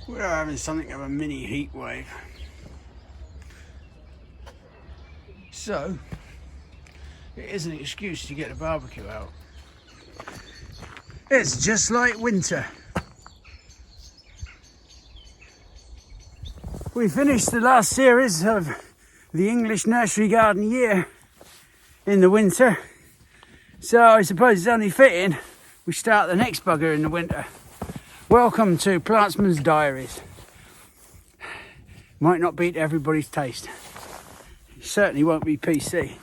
We're having something of a mini heat wave. So, it is an excuse to get a barbecue out. It's just like winter. We finished the last series of the English nursery garden year in the winter. So I suppose it's only fitting we start the next bugger in the winter. Welcome to Plantsmans Diaries. Might not be to everybody's taste. It certainly won't be PC.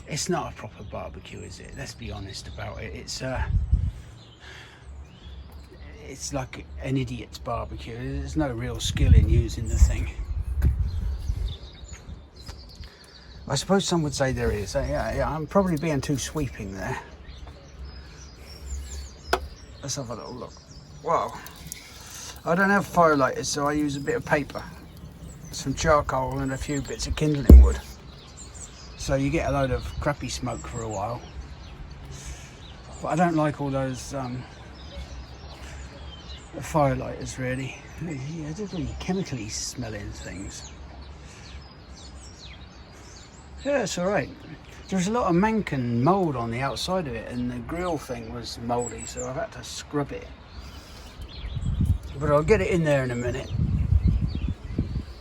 It's not a proper barbecue, is it? Let's be honest about it. It's like an idiot's barbecue. There's no real skill in using the thing. I suppose some would say there is. Yeah, I'm probably being too sweeping there. Let's have a little look. Wow. I don't have firelighters, so I use a bit of paper, some charcoal and a few bits of kindling wood. So you get a load of crappy smoke for a while. But I don't like all those firelighters really. Yeah, they're really chemically smelling things. Yeah, it's alright. There's a lot of mank and mould on the outside of it, and the grill thing was mouldy, so I've had to scrub it. But I'll get it in there in a minute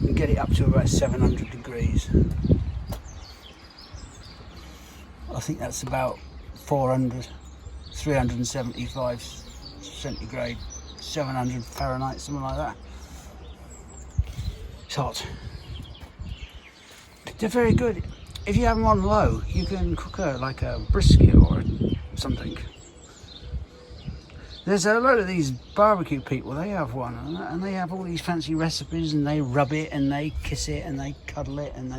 and get it up to about 700 degrees. I think that's about 375 centigrade, 700 Fahrenheit, something like that. It's hot. They're very good. If you have them on low, you can cook like a brisket or something. There's a lot of these barbecue people, they have one, and they have all these fancy recipes, and they rub it, and they kiss it, and they cuddle it, and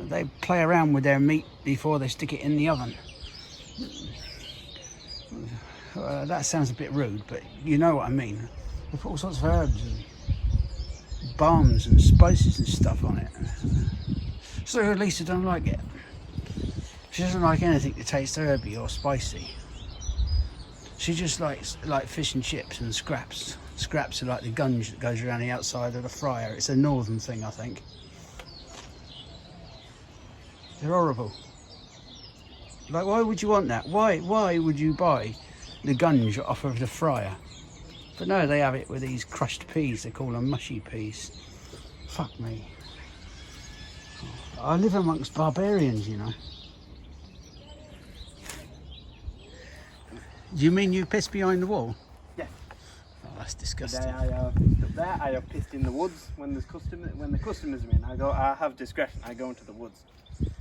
they play around with their meat before they stick it in the oven. That sounds a bit rude, but you know what I mean. They put all sorts of herbs and balms and spices and stuff on it. So Lisa don't like it. She doesn't like anything that tastes herby or spicy. She just likes like fish and chips and scraps. Scraps are like the gunge that goes around the outside of the fryer. It's a northern thing, I think. They're horrible. Like, why would you want that? Why would you buy the gunge off of the fryer? But no, they have it with these crushed peas. They call them mushy peas. Fuck me. I live amongst barbarians, you know. Do you mean you piss behind the wall? Yeah. Oh, that's disgusting. Today I have pissed in the woods when the customers are in. I have discretion. I go into the woods.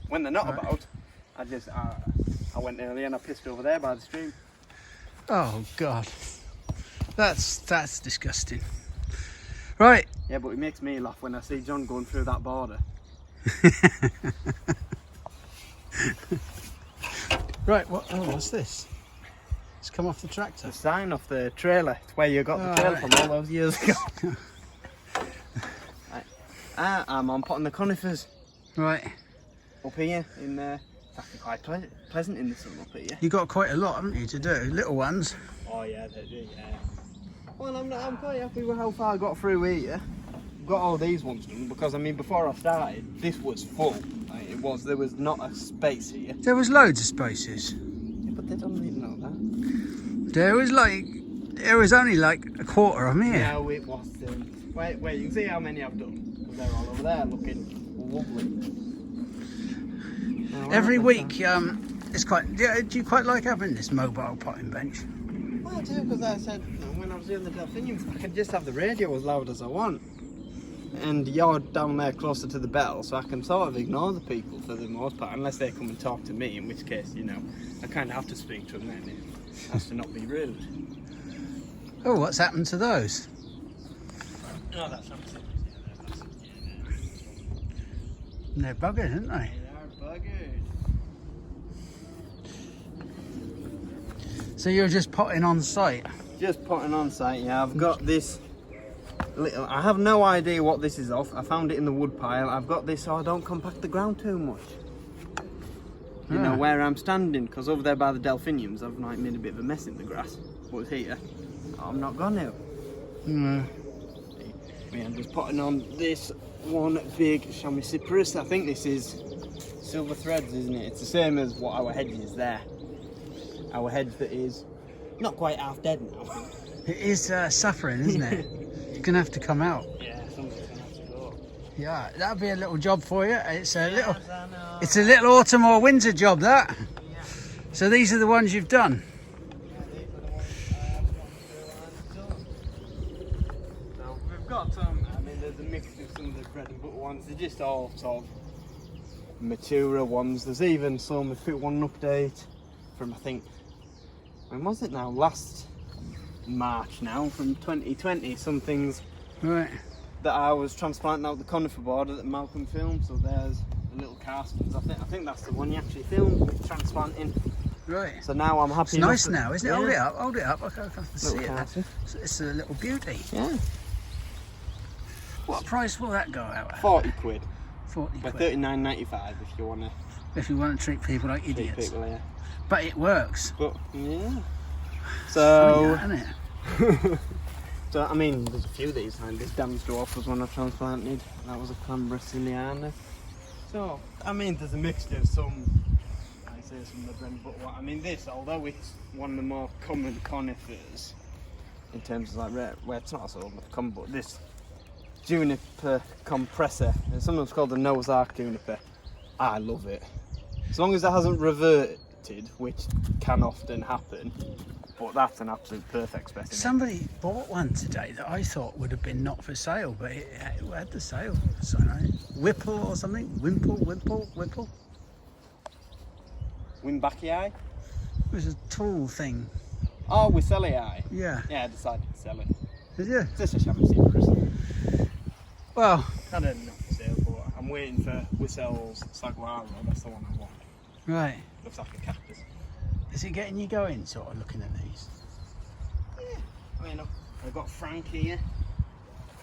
When they're not about, I went earlier and I pissed over there by the stream. Oh God, that's disgusting. Right. Yeah, but it makes me laugh when I see John going through that border. Right. What's this? It's come off the tractor. The sign off the trailer. It's where you got the trailer from all those years ago. Right. I'm on potting the conifers. Right. Up here in it's actually quite pleasant in the sun up here. You got quite a lot, haven't you, to do? Little ones. Oh yeah, they do. Yeah. Well, I'm quite happy with how far I got through here. Got all these ones done because I mean before I started, this was full. Like, there was not a space here. There was loads of spaces. Yeah, but they don't even know that. There was only like a quarter of them here. No, it wasn't. Wait, you can see how many I've done. They're all over there looking lovely. Every week, it's quite. Yeah, do you quite like having this mobile potting bench? Well, I do, because I said when I was doing the Delphiniums, I could just have the radio as loud as I want. and you're down there closer to the bell, so I can sort of ignore the people for the most part, unless they come and talk to me, in which case, you know, I kind of have to speak to them then. It has to not be rude. Oh, what's happened to those? No, that's not it. They're buggered, aren't they? They are buggered. So you're just potting on site? Just potting on site, yeah. I've got this little, I have no idea what this is off. I found it in the wood pile. I've got this so I don't compact the ground too much. You know, where I'm standing, because over there by the delphiniums, I've like made a bit of a mess in the grass. But here, I'm not gonna. No. Yeah, I'm just potting on this one big chamois cypress. I think this is silver threads, isn't it? It's the same as what our hedge is there. Our hedge that is not quite half dead now. It is suffering, isn't it? You're gonna have to come out. Yeah, something's gonna have to go. Yeah, that'll be a little job for you. It's a little autumn or winter job, that. Yeah. So these are the ones you've done. Yeah, these are the ones I have gone through and done. So we've got some, I mean, there's a mix of some of the bread and butter ones. They're just all sort of mature ones. There's even some, if it one update from, I think, when was it now? Last March now, from 2020. Some things Right. that I was transplanting out the conifer border that Malcolm filmed. So there's the little castings. I think that's the one you actually filmed with transplanting. Right. So now I'm happy. It's nice enough now, isn't it? Yeah. Hold it up. I can see Little it. casting. It's a little beauty. Yeah. What price will that go out at? 40 quid. 40 By quid. £39.95 if you want to If you want to treat people like treat idiots. people here. But it works. But yeah. Funny So, that, isn't it? so I mean, there's a few of these. Like this dam's dwarf was one I transplanted. That was a Clara Siciliana. So, I mean, there's a mixture of some. I say some of the bread and butter. I mean, this, although it's one of the more common conifers in terms of like where it's not so common, but this juniper compressor, it's sometimes called the Noah's Ark juniper. I love it. As long as it hasn't reverted, which can often happen, but that's an absolute perfect specimen. Somebody bought one today that I thought would have been not for sale, but it had the sale. So, Whipple or something? Whipple? Wimbachii? It was a tall thing. Oh, Wissellii. Yeah. Yeah, I decided to sell it. Did you? It's just a chamois cypress. Well, I don't know for sale, but I'm waiting for Wissell's Saguaro. That's the one I want. right. Looks like a cactus. Is it getting you going, sort of looking at these? Yeah. I mean, I've got Frank here.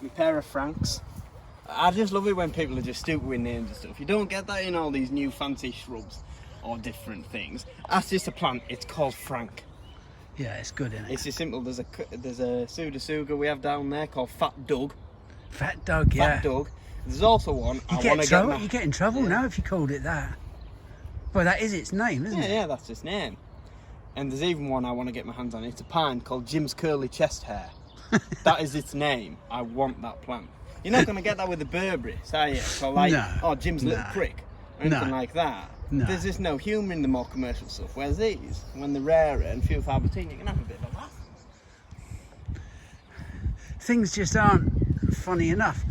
My pair of Franks. I just love it when people are just stupid with names and stuff. You don't get that in all these new fancy shrubs or different things. That's just a plant. It's called Frank. Yeah, it's good, isn't it? It's just simple. There's a pseudotsuga we have down there called Fat Doug. Fat Doug, yeah. Fat Doug. There's also one I want to get. You get in trouble now if you called it that. Well, that is its name, isn't it? Yeah, that's its name. And there's even one I want to get my hands on. It's a pine called Jim's Curly Chest Hair. That is its name. I want that plant. You're not going to get that with the Burberrys, are you? So like, No. Jim's Little Prick, or anything like that. No. There's just no humour in the more commercial stuff. Whereas these, when they're rarer and few far between, you can have a bit of a laugh. Things just aren't funny enough.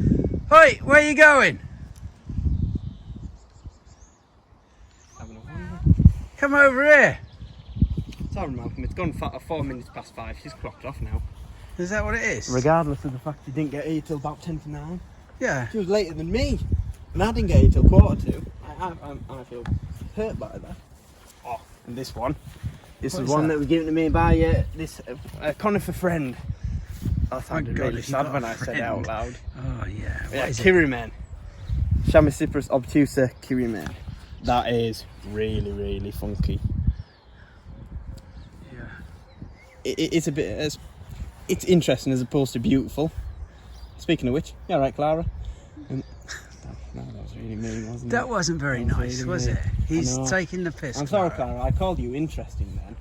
Hey, where are you going? Having a wander. Come over here. Sorry, Malcolm, it's gone 4 minutes past 5. She's clocked off now. Is that what it is? Regardless of the fact she didn't get here till about 10 to 9. Yeah. She was later than me. And I didn't get here till 1:45. I feel hurt by that. Oh, and this one. This is one that was given to me by this conifer friend. That sounded really sad when I said it out loud. Oh, yeah. Yeah, What is it? Kirimen. Chamois cypress obtusa Kirimen. That is really, really funky. Yeah. It's a bit... It's interesting as opposed to beautiful. Speaking of which, you alright, Clara? No, that was really mean, wasn't it? That wasn't very That nice, really was mean. it? He's I know. taking the piss. I'm sorry, Clara. Clara. I called you interesting then.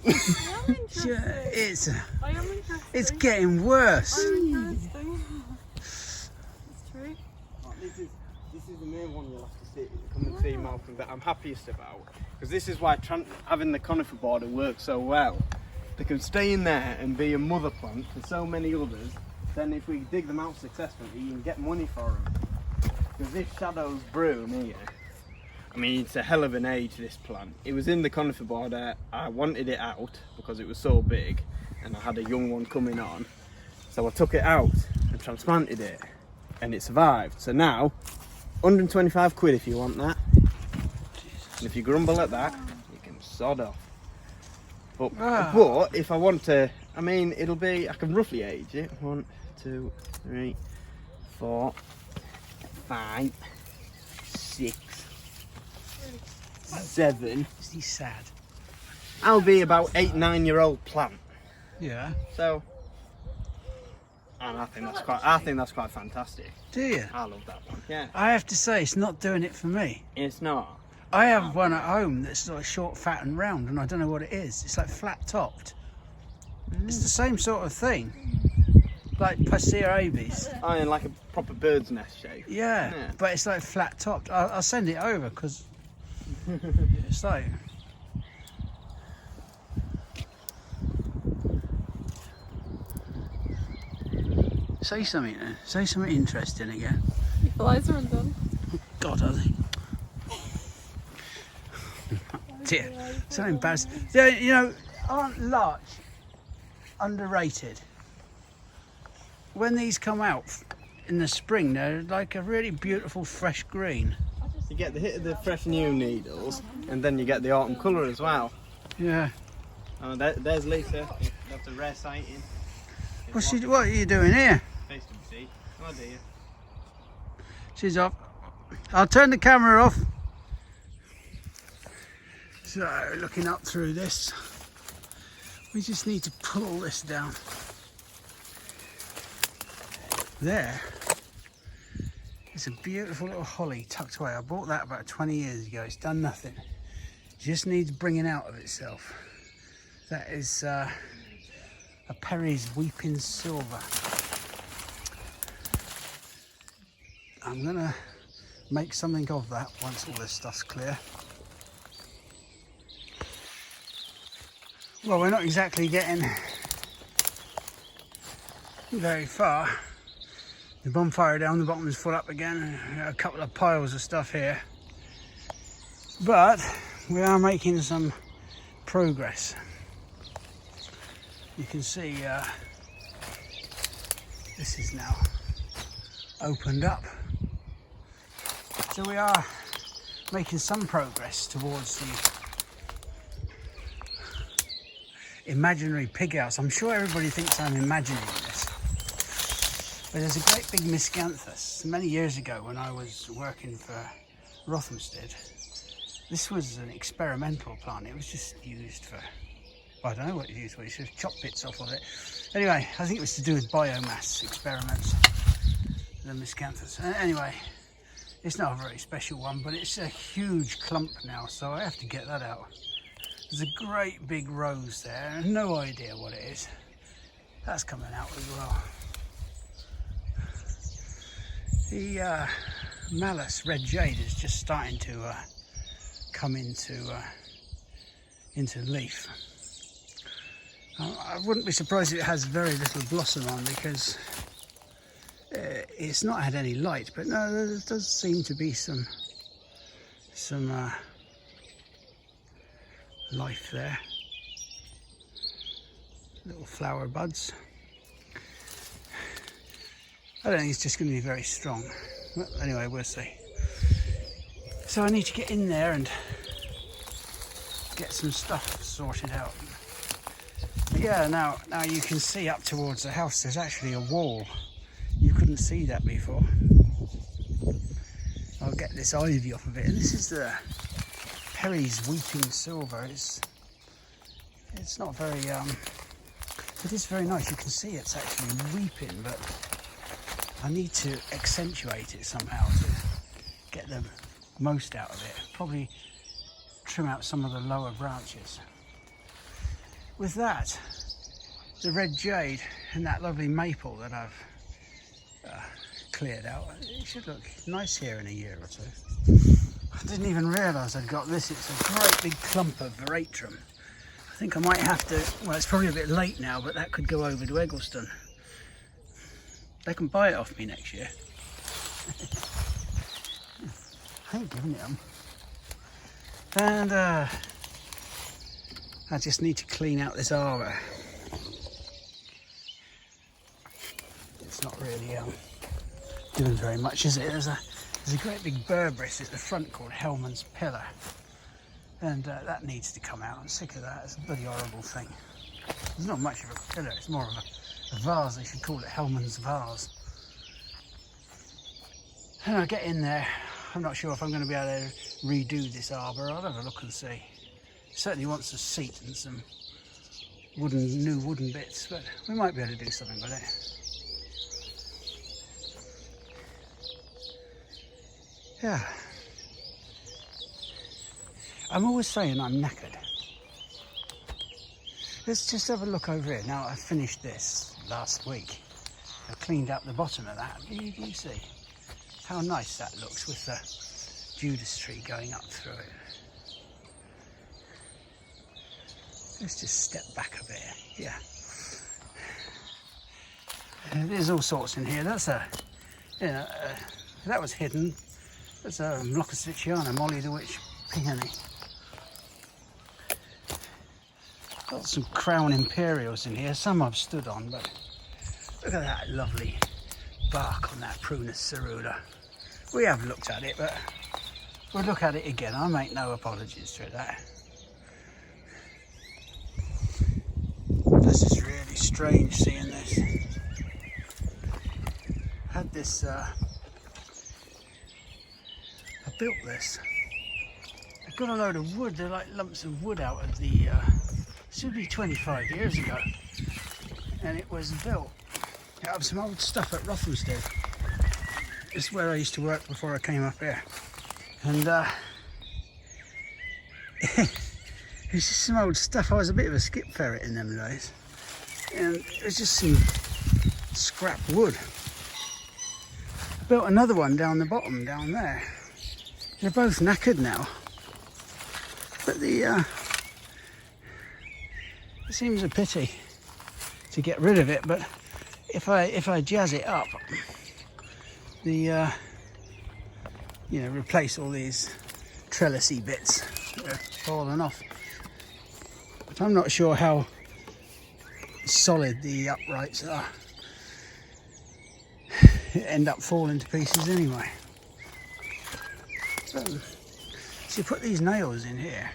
I am interested. Yeah, I am interested. it's getting worse. I'm interesting. It's true. Oh, this is the main one you'll have to see, come and see, Malcolm, that I'm happiest about. Because this is why having the conifer border works so well. They can stay in there and be a mother plant for so many others then if we dig them out successfully, you can get money for them. Because this Shadow's broom here, I mean, it's a hell of an age, this plant. It was in the conifer border. I wanted it out because it was so big and I had a young one coming on. So I took it out and transplanted it and it survived. So now, 125 quid if you want that. And if you grumble at that, you can sod off. But if I want to, I mean, it'll be, I can roughly age it. 1, 2, 3, 4, 5, 6, 7. Is he sad? I'll be about 8, 9-year-old plant. Yeah. So, and I think that's quite fantastic. Do you? I love that one. Yeah. I have to say, it's not doing it for me. It's not. I have one at home that's sort of short, fat and round, and I don't know what it is. It's like flat topped. It's the same sort of thing, like Pasir abies. Oh, and like a proper bird's nest shape. Yeah, but it's like flat topped. I'll send it over because it's like. Say something then. Say something interesting again. Your flies are undone. God, are they? Dear, so embarrassing. You know, aren't larch underrated? When these come out in the spring, they're like a really beautiful fresh green. You get the hit of the fresh new needles, and then you get the autumn colour as well. Yeah. Oh, there's Lisa. That's a rare sighting. What are you doing here? Face to see. Oh dear. She's off. I'll turn the camera off. So, looking up through this, we just need to pull all this down. There is a beautiful little holly tucked away. I bought that about 20 years ago. It's done nothing. Just needs bringing out of itself. That is a Perry's Weeping Silver. I'm gonna make something of that once all this stuff's clear. Well, we're not exactly getting very far. The bonfire down the bottom is full up again. A couple of piles of stuff here. But we are making some progress. You can see this is now opened up. So we are making some progress towards the imaginary pig house. I'm sure everybody thinks I'm imagining this. But there's a great big miscanthus. Many years ago when I was working for Rothamsted, this was an experimental plant. It was just used for, I don't know what it used for, it's just chop bits off of it. Anyway, I think it was to do with biomass experiments, the miscanthus. Anyway, it's not a very special one, but it's a huge clump now, so I have to get that out. There's a great big rose there, no idea what it is. That's coming out as well. The Malus red jade is just starting to come into leaf. I wouldn't be surprised if it has very little blossom on because it's not had any light, but no, there does seem to be some life there. Little flower buds. I don't think it's just going to be very strong. Well, anyway, we'll see. So I need to get in there and get some stuff sorted out. But yeah, now you can see up towards the house there's actually a wall. You couldn't see that before. I'll get this ivy off of it. And this is the Perry's Weeping Silver. It's not very it is very nice. You can see it's actually weeping, but I need to accentuate it somehow to get the most out of it. Probably trim out some of the lower branches. With that, the red jade and that lovely maple that I've cleared out, it should look nice here in a year or two. I didn't even realise I'd got this. It's a great big clump of veratrum. I think I might have to, well, it's probably a bit late now, but that could go over to Eggleston. They can buy it off me next year. I ain't giving it them. And I just need to clean out this arbour. It's not really doing very much, is it? There's a great big Berberis at the front called Hellman's Pillar, and that needs to come out. I'm sick of that. It's a bloody horrible thing. It's not much of a pillar, it's more of a vase. They should call it Hellman's vase. And I get in there, I'm not sure if I'm going to be able to redo this arbour. I'll have a look and see. It certainly wants a seat and some new wooden bits, but we might be able to do something with it. Yeah. I'm always saying I'm knackered. Let's just have a look over here. Now, I finished this last week. I cleaned up the bottom of that. Do you see how nice that looks with the Judas tree going up through it? Let's just step back a bit. Yeah. There's all sorts in here. That's that was hidden. That's a Mloccosviciana, Molly the Witch peony. Got some Crown Imperials in here. Some I've stood on, but look at that lovely bark on that Prunus cerula. We have looked at it, but we'll look at it again. I make no apologies for that. This is really strange seeing this. I had this, I built this. I got a load of wood, they're like lumps of wood out of the, should be 25 years ago. And it was built out of some old stuff at Rothamsted. It's where I used to work before I came up here. And it's just some old stuff. I was a bit of a skip ferret in them days. And it was just some scrap wood. I built another one down the bottom, down there. They're both knackered now. But it seems a pity to get rid of it, but if I jazz it up, replace all these trellisy bits that are falling off. But I'm not sure how solid the uprights are. It end up falling to pieces anyway. So you put these nails in here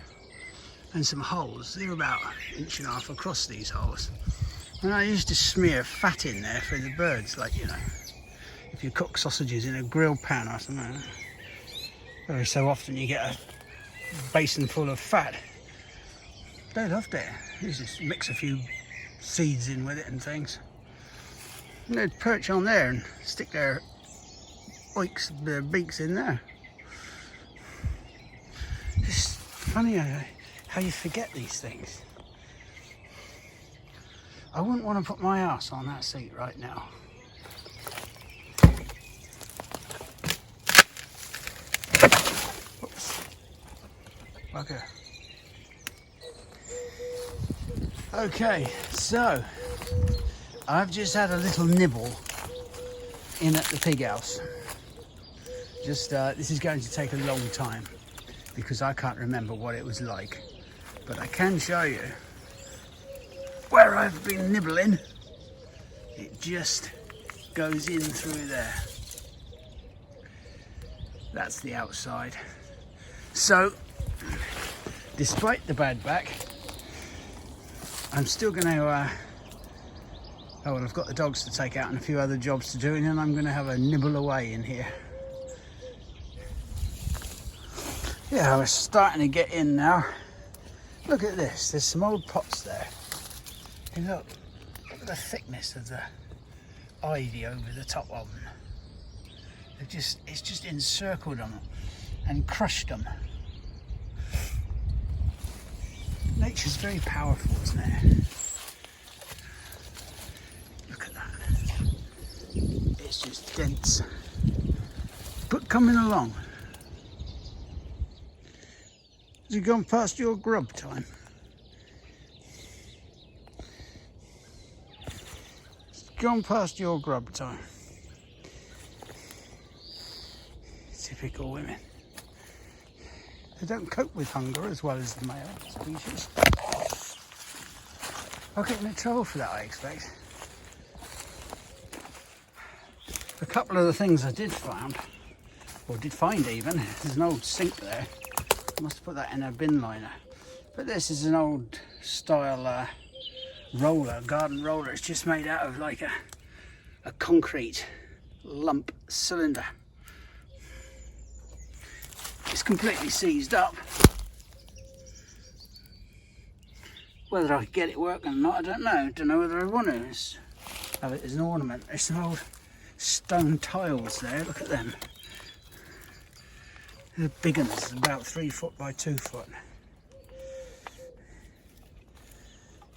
and some holes. They're about 1.5 inches across, these holes. And I used to smear fat in there for the birds, like, you know, if you cook sausages in a grill pan or something. Every so often you get a basin full of fat. They loved it. You just mix a few seeds in with it and things. And they'd perch on there and stick their beaks in there. It's funny how you forget these things. I wouldn't want to put my ass on that seat right now. Oops. Okay. Okay, so I've just had a little nibble in at the pig house. This is going to take a long time because I can't remember what it was like, but I can show you where I've been nibbling. It just goes in through there. That's the outside. So, despite the bad back, I'm still going to, I've got the dogs to take out and a few other jobs to do, and then I'm going to have a nibble away in here. Yeah, we're starting to get in now. Look at this, there's some old pots there. And look at the thickness of the ivy over the top of them. It's just encircled them and crushed them. Nature's very powerful, isn't it? Look at that. It's just dense. But coming along. Has it gone past your grub time? It's gone past your grub time. Typical women. They don't cope with hunger as well as the male species. I'll get into trouble for that, I expect. A couple of the things I did find even, there's an old sink there. I must have put that in a bin liner. But this is an old style roller, garden roller. It's just made out of like a concrete lump cylinder. It's completely seized up. Whether I can get it working or not, I don't know. Don't know whether I want to have it as an ornament. There's some old stone tiles there, look at them. They're big ones, about 3 foot by 2 foot.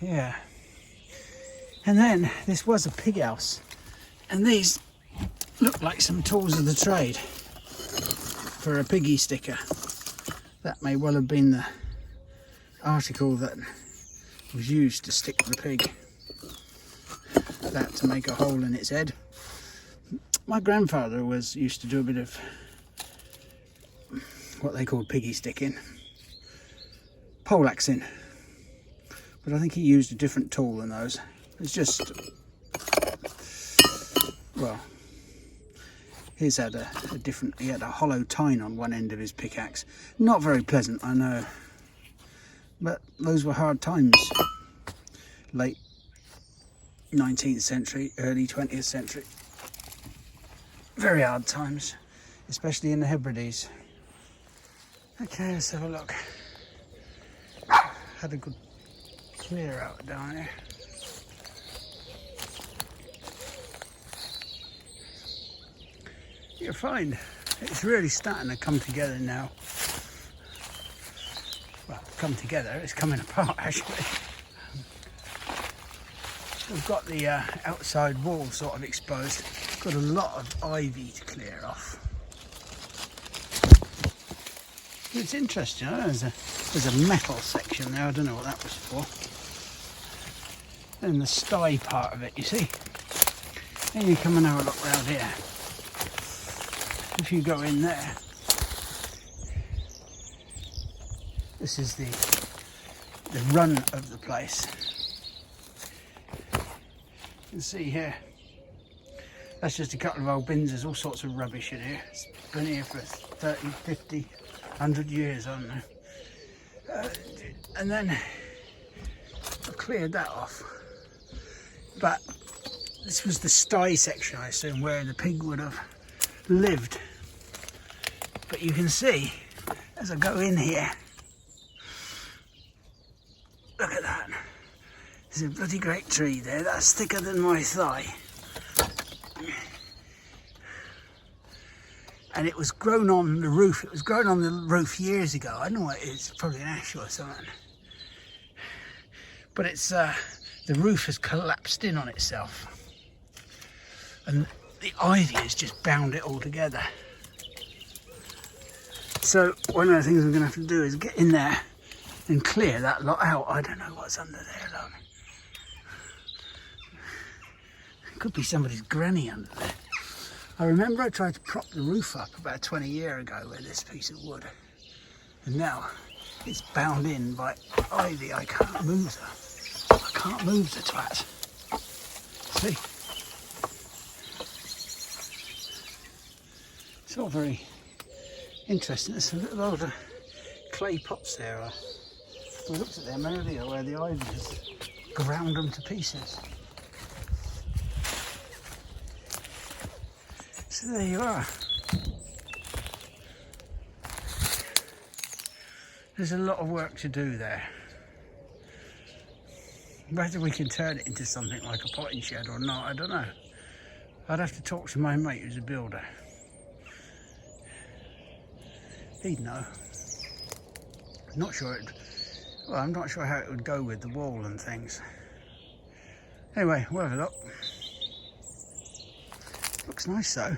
Yeah. And then this was a pig house, and these look like some tools of the trade for a piggy sticker. That may well have been the article that was used to stick the pig. That to make a hole in its head. My grandfather used to do a bit of what they called piggy sticking, poleaxing, but I think he used a different tool than those. It's just, well, his had a different, he had a hollow tine on one end of his pickaxe. Not very pleasant, I know, but those were hard times. Late 19th century, early 20th century. Very hard times, especially in the Hebrides. Okay, let's have a look. Had a good clear out down here. You'll find it's really starting to come together now. Well, come together, it's coming apart actually. We've got the outside wall sort of exposed. Got a lot of ivy to clear off. It's interesting, huh? There's a metal section there, I don't know what that was for. Then the sty part of it, you see. Then you come and have a look round here. If you go in there, this is the run of the place. You can see here, that's just a couple of old bins. There's all sorts of rubbish in here. It's been here for 30, 50, 100 years, I don't know. And then I've cleared that off. But this was the sty section, I assume, where the pig would have lived. But you can see, as I go in here, look at that. There's a bloody great tree there. That's thicker than my thigh. And it was grown on the roof. It was grown on the roof years ago. I don't know what it is, probably an ash or something. But it's the roof has collapsed in on itself. And the ivy has just bound it all together. So one of the things I'm going to have to do is get in there and clear that lot out. I don't know what's under there, look. Could be somebody's granny under there. I remember I tried to prop the roof up about 20 years ago with this piece of wood. And now it's bound in by ivy. I can't move her. I can't move the twat. See? It's all very interesting. There's a little load of clay pots there. I looked at them earlier where the ivy has ground them to pieces. So there you are. There's a lot of work to do there. Whether we can turn it into something like a potting shed or not, I don't know. I'd have to talk to my mate who's a builder. He'd know. I'm not sure how it would go with the wall and things. Anyway, we'll have a look. Looks nice though.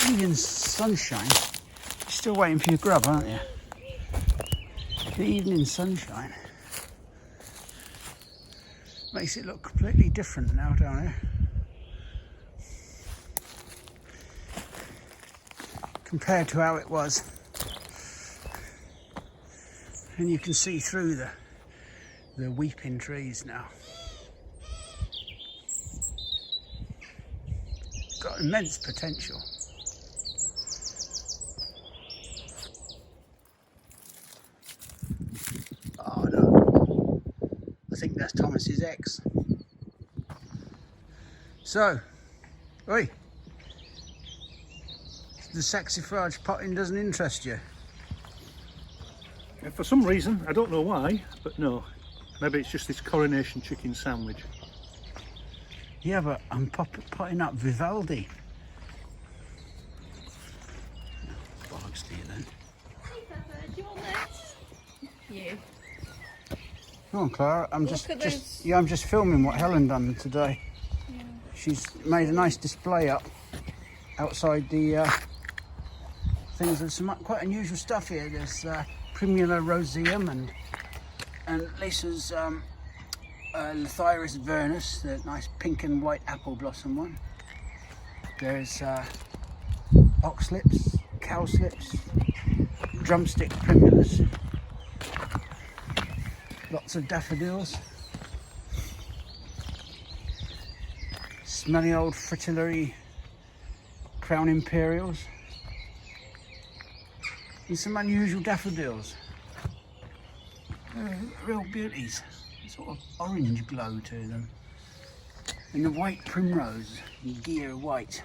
Evening sunshine. You're still waiting for your grub, aren't you? The evening sunshine makes it look completely different now down here. compared to how it was. And you can see through the weeping trees now. Got immense potential. Oh no, I think that's Thomas's ex. So, oi, the saxifrage potting doesn't interest you? And for some reason, I don't know why, but no. Maybe it's just this coronation chicken sandwich. Yeah, but I'm potting up Vivaldi. Bollocks to you then. Hey, Pepper, do you want this? You. Come on, Clara. I'm Look just at those. yeah, I'm just filming what Helen done today. Yeah. She's made a nice display up outside the things. There's some quite unusual stuff here. There's Primula roseum and Lisa's Lathyris vernus, the nice pink and white apple blossom one. There's oxlips, cowslips, drumstick primulas, lots of daffodils, smelly old fritillary crown imperials, and some unusual daffodils. They're real beauties, sort of orange glow to them. And the white primrose, gear white.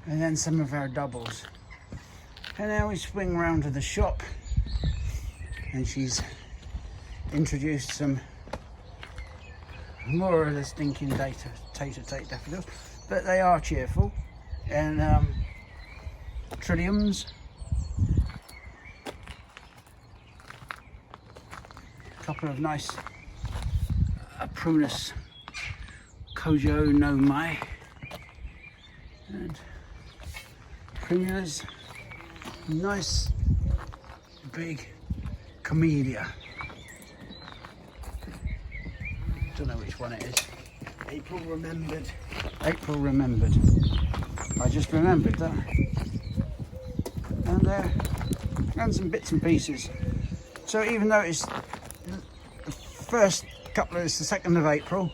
And then some of our doubles. And now we swing round to the shop, and she's introduced some more of the stinking tater daffodils, but they are cheerful. And trilliums, a couple of nice Prunus Kojo no Mai, and primulas, nice big camellia. Don't know which one it is. April remembered. April remembered. I just remembered that. And some bits and pieces. So even though it's the first couple of, it's the 2nd of April,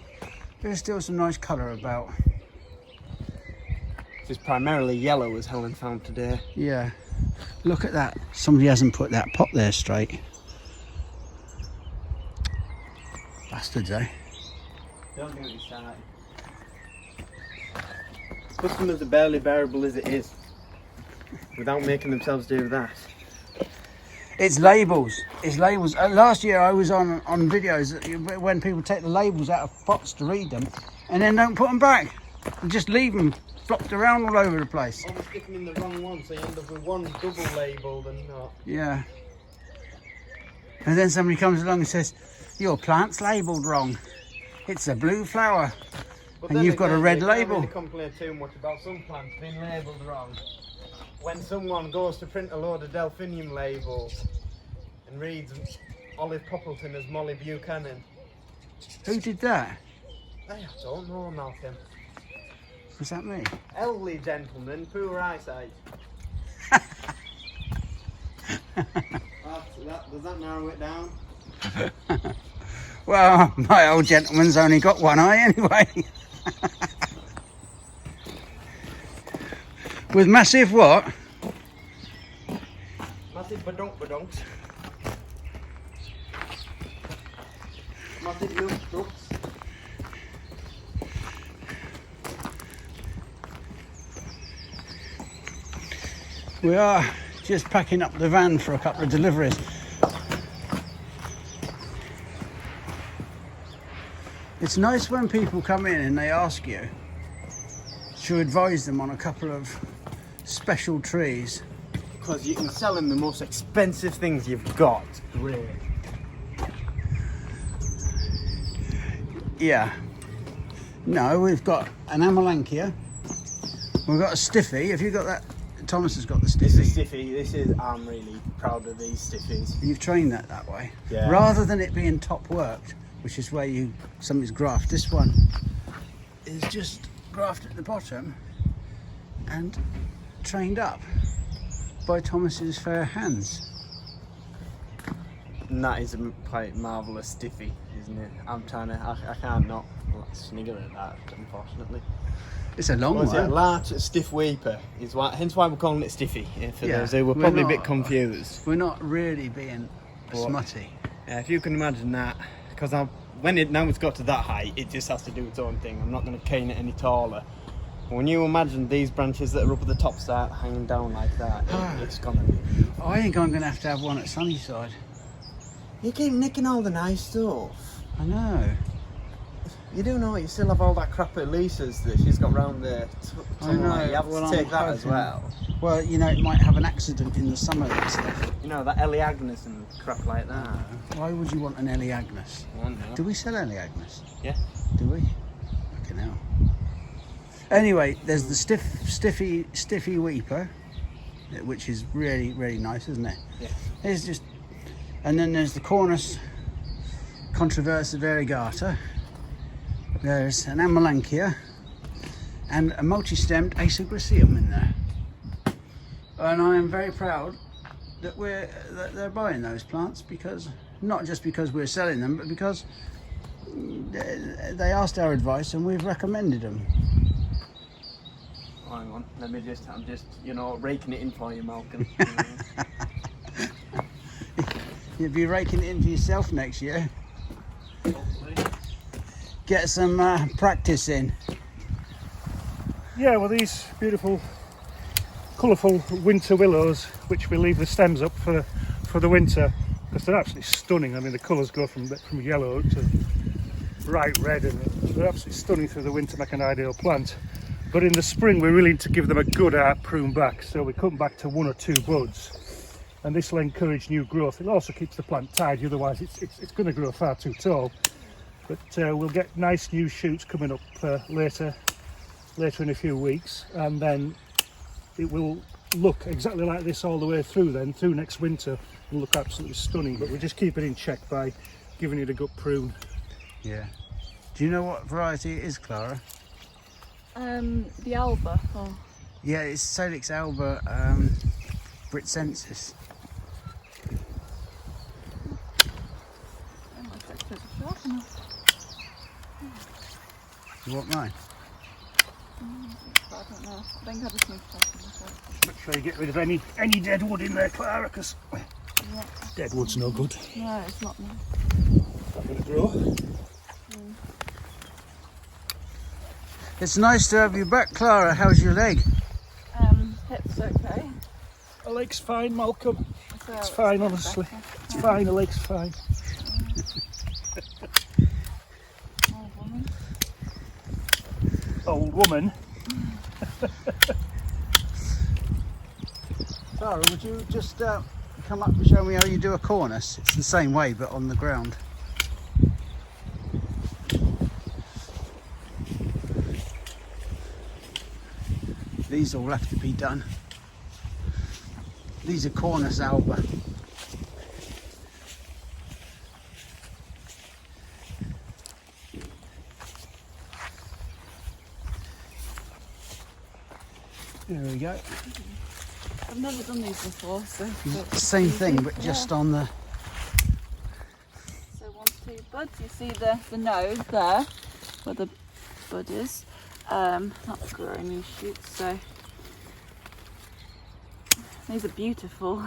there's still some nice colour about. It's primarily yellow as Helen found today. Yeah. Look at that. Somebody hasn't put that pot there straight. Bastards, eh? Don't get me started. Customers are barely bearable as it is, without making themselves do that. It's labels. It's labels. Last year I was on videos when people take the labels out of pots to read them, and then don't put them back. And just leave them flopped around all over the place. Or stick them in the wrong one, so you end up with one double labelled and not. Yeah. And then somebody comes along and says, "Your plant's labelled wrong. It's a blue flower." But And then you've got a again, red you can't label. really complain too much about some plants being labelled wrong. When someone goes to print a load of delphinium labels and reads Olive Poppleton as Molly Buchanan. Who did that? I don't know, Malcolm. Was that me? Elderly gentleman, poor eyesight. Does that narrow it down? Well, my old gentleman's only got one eye anyway. With massive what? Massive badonks. Massive milk trucks. We are just packing up the van for a couple of deliveries. It's nice when people come in and they ask you to advise them on a couple of special trees. Because you can sell them the most expensive things you've got. Great. Yeah. No, we've got an Amelanchier. We've got a Stiffy. Have you got that? Thomas has got the Stiffy. This is Stiffy. I'm really proud of these Stiffies. You've trained that way. Yeah. Rather than it being top worked, which is where something's grafted. This one is just grafted at the bottom and trained up by Thomas's fair hands. And that is a quite marvellous stiffy, isn't it? I'm trying to, I can't not sniggle at that, unfortunately. It's a long What's one. it? A large stiff weeper is why, hence why we're calling it stiffy. For Yeah, those who were we're probably a not- bit confused. We're not really being But- smutty. Yeah, if you can imagine that, because now it's got to that height, it just has to do its own thing. I'm not going to cane it any taller. But when you imagine these branches that are up at the top start hanging down like that, it's going to be beautiful. I think I'm going to have one at Sunniside. You keep nicking all the nice stuff. I know. You do know you still have all that crap at Lisa's that she's got round there. I know. You have Well, to take I'm that as hoping- well. Well, you know, it might have an accident in the summer and stuff. You know, that Ellie Agnes and crap like that. Why would you want an Ellie Agnes? I don't know. Do we sell Ellie Agnes? Yeah. Do we? Fucking hell. Anyway, there's the stiffy weeper, which is really, really nice, isn't it? Yeah. There's just, and then there's the Cornus controversa variegata. There's an Amelanchier and a multi-stemmed Acerglycium in there. And I am very proud that they're buying those plants, because not just because we're selling them, but because they asked our advice and we've recommended them. Oh, hang on, I'm just, you know, raking it in for you, Malcolm. You'll be raking it in for yourself next year. Get some practice in. Yeah, well, these beautiful, colourful winter willows, which we leave the stems up for the winter, because they're absolutely stunning. I mean, the colours go from yellow to bright red, and they're absolutely stunning through the winter, make an ideal plant. But in the spring, we really need to give them a good prune back, so we come back to 1 or 2 buds, and this will encourage new growth. It also keeps the plant tidy, otherwise it's going to grow far too tall. But we'll get nice new shoots coming up later in a few weeks, and then it will look exactly like this all the way through next winter. It'll look absolutely stunning, but we just keep it in check by giving it a good prune. Yeah. Do you know what variety it is, Clara? The Alba. Oh. Yeah, it's Salix alba britsensis. You want mine? I don't know. I think I just need to Make sure you get rid of any dead wood in there, Clara, because dead wood's no good. No, it's not nice. Not going to grow. It's nice to have you back, Clara. How's your leg? Hip's okay. The leg's fine, Malcolm. So It's fine, honestly. It's fine, the leg's fine. Old woman. Old woman. Clara, would you just come up and show me how you do a cornice? It's the same way, but on the ground. These all have to be done. These are Cornus alba. There we go. I've never done these before, so. Same thing, but just on the. So 1 to 2 buds. You see the node there, where the bud is. That's growing new shoots. So these are beautiful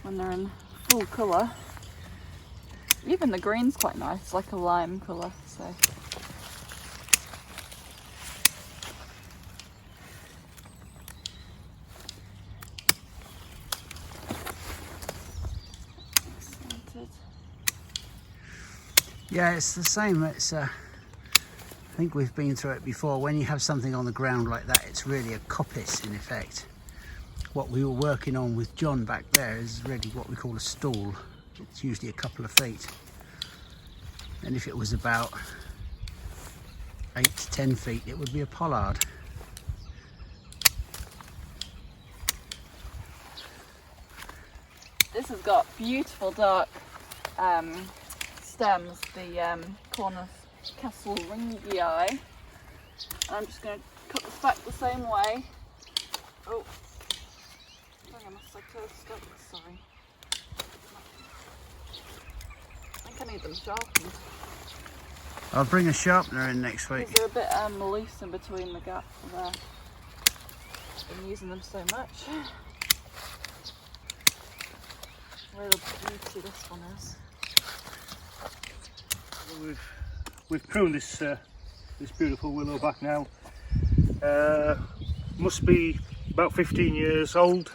when they're in full colour. Even the green's quite nice, like a lime colour. So. Yeah, it's the same. It's I think we've been through it before. When you have something on the ground like that, it's really a coppice in effect. What we were working on with John back there is really what we call a stall. It's usually a couple of feet. And if it was about 8 to 10 feet, it would be a pollard. This has got beautiful dark stems, the Cornus Castle Ringii. And I'm just going to cut this back the same way. Oh, I think I must have stuck, sorry. I think I need them sharpened. I'll bring a sharpener in next week. They're a bit loose in between the gap there. I've been using them so much. Where the beauty this one is. Well, we've pruned this beautiful willow back now. Must be about 15 years old.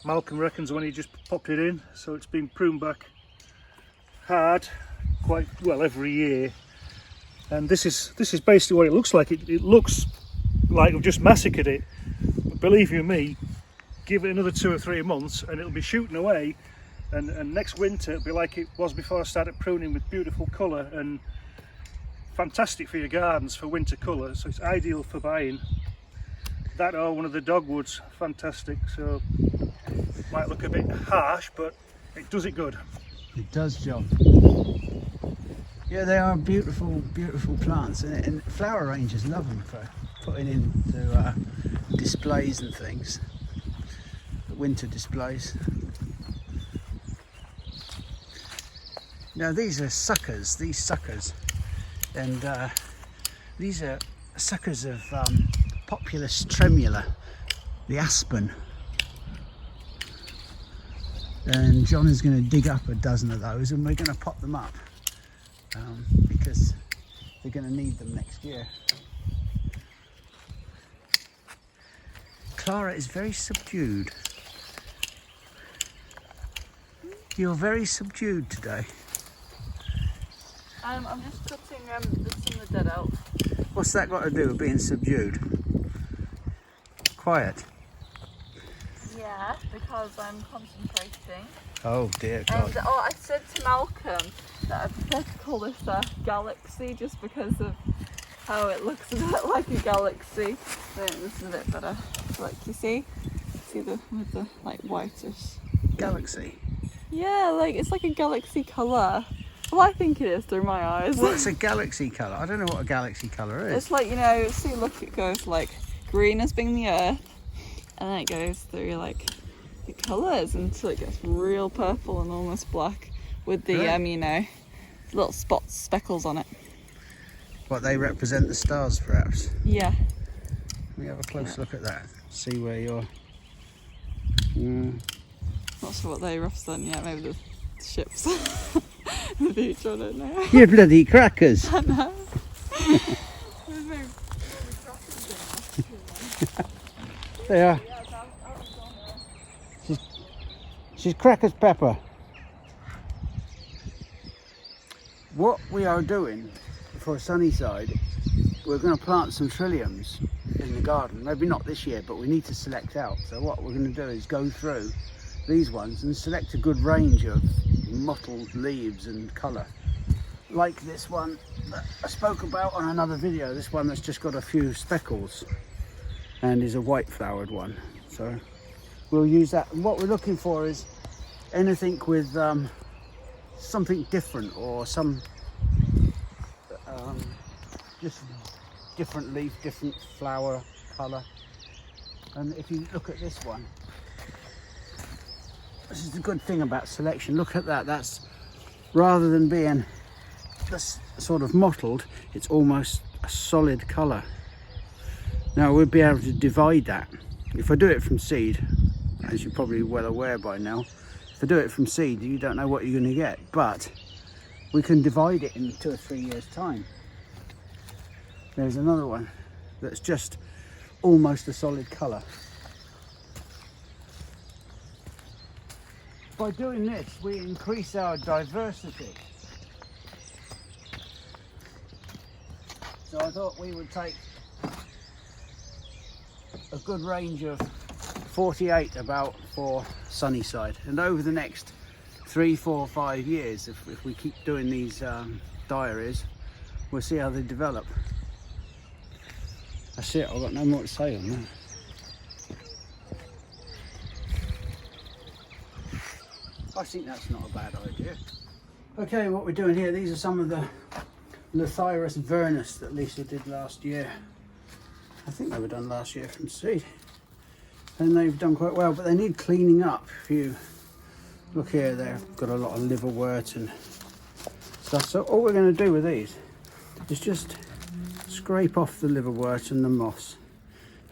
Malcolm reckons when he just popped it in, so it's been pruned back hard, quite well every year. And this is basically what it looks like. It looks like we've just massacred it. But believe you me, give it another 2 or 3 months and it'll be shooting away. And next winter it'll be like it was before I started pruning, with beautiful colour and fantastic for your gardens for winter colour. So it's ideal for buying. That or one of the dogwoods, fantastic. So it might look a bit harsh, but it does it good. It does, John. Yeah, they are beautiful, beautiful plants, and flower rangers love them for putting into displays and things, winter displays. Now these are suckers, and these are suckers of Populus tremula, the aspen. And John is going to dig up a dozen of those, and we're going to pot them up because they're going to need them next year. Clara is very subdued. You're very subdued today. I'm just cutting some of the dead out. What's that got to do with being subdued? Quiet. Yeah, because I'm concentrating. Oh dear God. And I said to Malcolm that I prefer to call this a galaxy just because of how it looks a bit like a galaxy. I think this is a bit better. Like you see with the like whitish Galaxy. Yeah, like it's like a galaxy colour. Well, I think it is through my eyes. What's a galaxy colour? I don't know what a galaxy colour is. It's like, you know, see, look, it goes like green as being the earth, and then it goes through like the colours until it gets real purple and almost black with the Really? you know, little spots, speckles on it. What, they represent the stars, perhaps? Yeah. Let me have a close look at that. See where you're. Not sure what they represent yet. Maybe the ships. The beach, I don't know. You bloody crackers! I know. They are. She's crackers pepper. What we are doing for Sunniside, we're going to plant some trilliums in the garden. Maybe not this year, but we need to select out. So what we're going to do is go through these ones and select a good range of mottled leaves and colour. Like this one that I spoke about on another video, this one that's just got a few speckles and is a white flowered one. So we'll use that. And what we're looking for is anything with something different, or some just different leaf, different flower colour. And if you look at this one, this is the good thing about selection. Look at that. That's, rather than being just sort of mottled, it's almost a solid colour. Now we'll be able to divide that. If I do it from seed, as you're probably well aware by now, if I do it from seed, you don't know what you're going to get, but we can divide it in 2 or 3 years' time. There's another one that's just almost a solid colour. By doing this, we increase our diversity. So I thought we would take a good range of 48 about for Sunniside, and over the next 3, 4, 5 years, if we keep doing these diaries, we'll see how they develop. That's it, I've got no more to say on that. I think that's not a bad idea. Okay, what we're doing here, these are some of the Lathyrus vernus that Lisa did last year. I think they were done last year from seed. And they've done quite well, but they need cleaning up. If you look here, they've got a lot of liverwort and stuff. So all we're going to do with these is just scrape off the liverwort and the moss.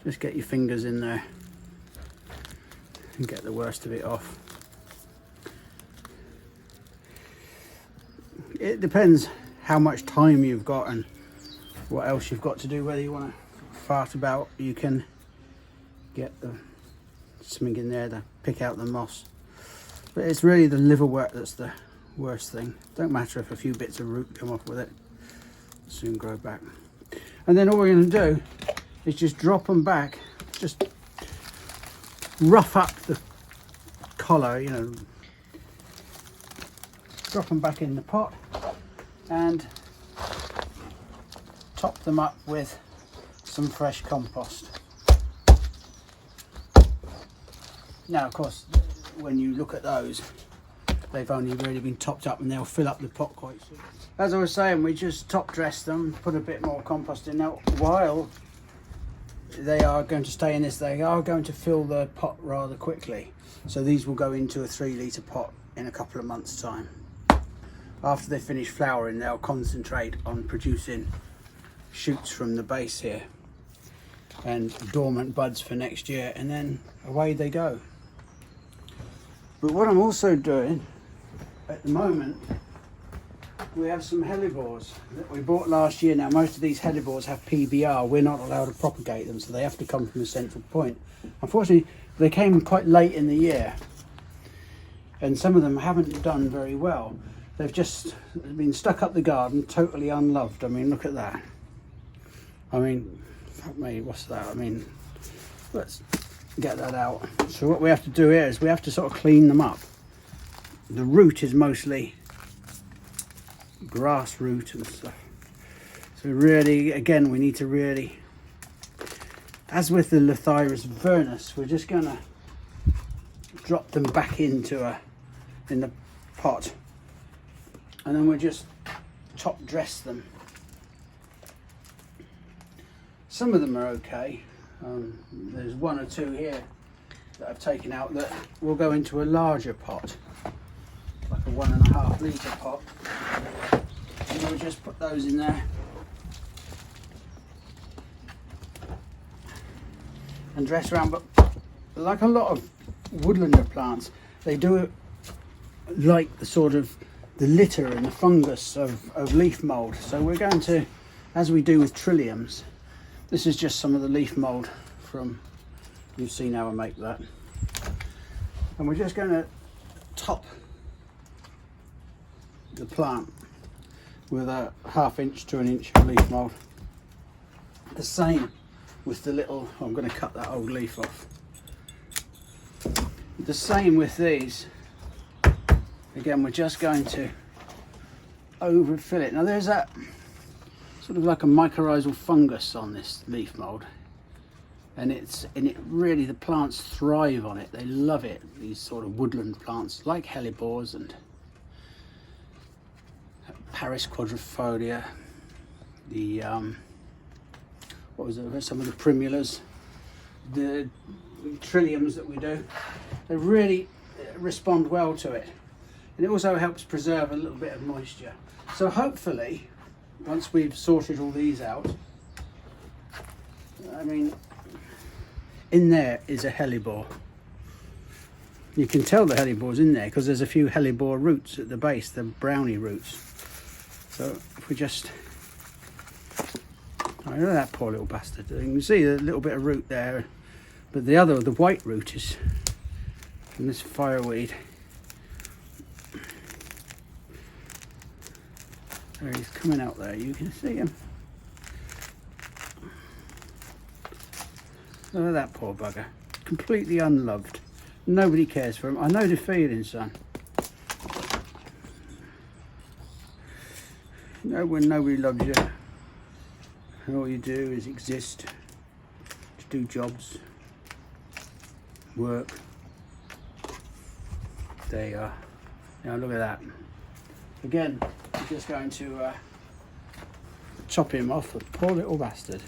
Just get your fingers in there and get the worst of it off. It depends how much time you've got and what else you've got to do. Whether you want to fart about, you can get something in there to pick out the moss. But it's really the liverwort that's the worst thing. Don't matter if a few bits of root come off with it, it'll soon grow back. And then all we're going to do is just drop them back, just rough up the collar, you know, drop them back in the pot and top them up with some fresh compost. Now, of course, when you look at those, they've only really been topped up and they'll fill up the pot quite soon. As I was saying, we just top dress them, put a bit more compost in. Now, while they are going to stay in this, they are going to fill the pot rather quickly. So these will go into a 3-litre pot in a couple of months' time. After they finish flowering, they'll concentrate on producing shoots from the base here and dormant buds for next year, and then away they go. But what I'm also doing at the moment, we have some hellebores that we bought last year. Now, most of these hellebores have PBR. We're not allowed to propagate them, so they have to come from a central point. Unfortunately, they came quite late in the year, and some of them haven't done very well. They've just been stuck up the garden, totally unloved. I mean, look at that. I mean, fuck me, what's that? I mean, let's get that out. So what we have to do here is we have to sort of clean them up. The root is mostly grass root and stuff. So really, again, we need to really, as with the Lathyrus vernus, we're just gonna drop them back in the pot, and then we'll just top dress them. Some of them are okay. There's one or two here that I've taken out that will go into a larger pot, like a 1.5 litre pot, and we'll just put those in there and dress around. But like a lot of woodlander plants, they do it like the sort of the litter and the fungus of leaf mould. So we're going to, as we do with trilliums, this is just some of the leaf mould from, you've seen how I make that. And we're just going to top the plant with a 1/2 inch to 1 inch of leaf mould. The same with the little, I'm going to cut that old leaf off. The same with these. Again, we're just going to overfill it. Now there's that sort of like a mycorrhizal fungus on this leaf mould, and it really, the plants thrive on it. They love it, these sort of woodland plants like hellebores and Paris quadrifolia, the what was it, some of the primulas, the trilliums that we do. They really respond well to it, and it also helps preserve a little bit of moisture. So hopefully, once we've sorted all these out, I mean, in there is a hellebore. You can tell the hellebore's in there because there's a few hellebore roots at the base, the brownie roots. So if we just, I know that poor little bastard. You can see a little bit of root there, but the white root is from this fireweed. There he's coming out there, you can see him. Look at that poor bugger, completely unloved. Nobody cares for him. I know the feeling, son. You know when nobody loves you, and all you do is exist, to do jobs, work. There you are. Now look at that. Again, I'm just going to chop him off, the poor little bastard.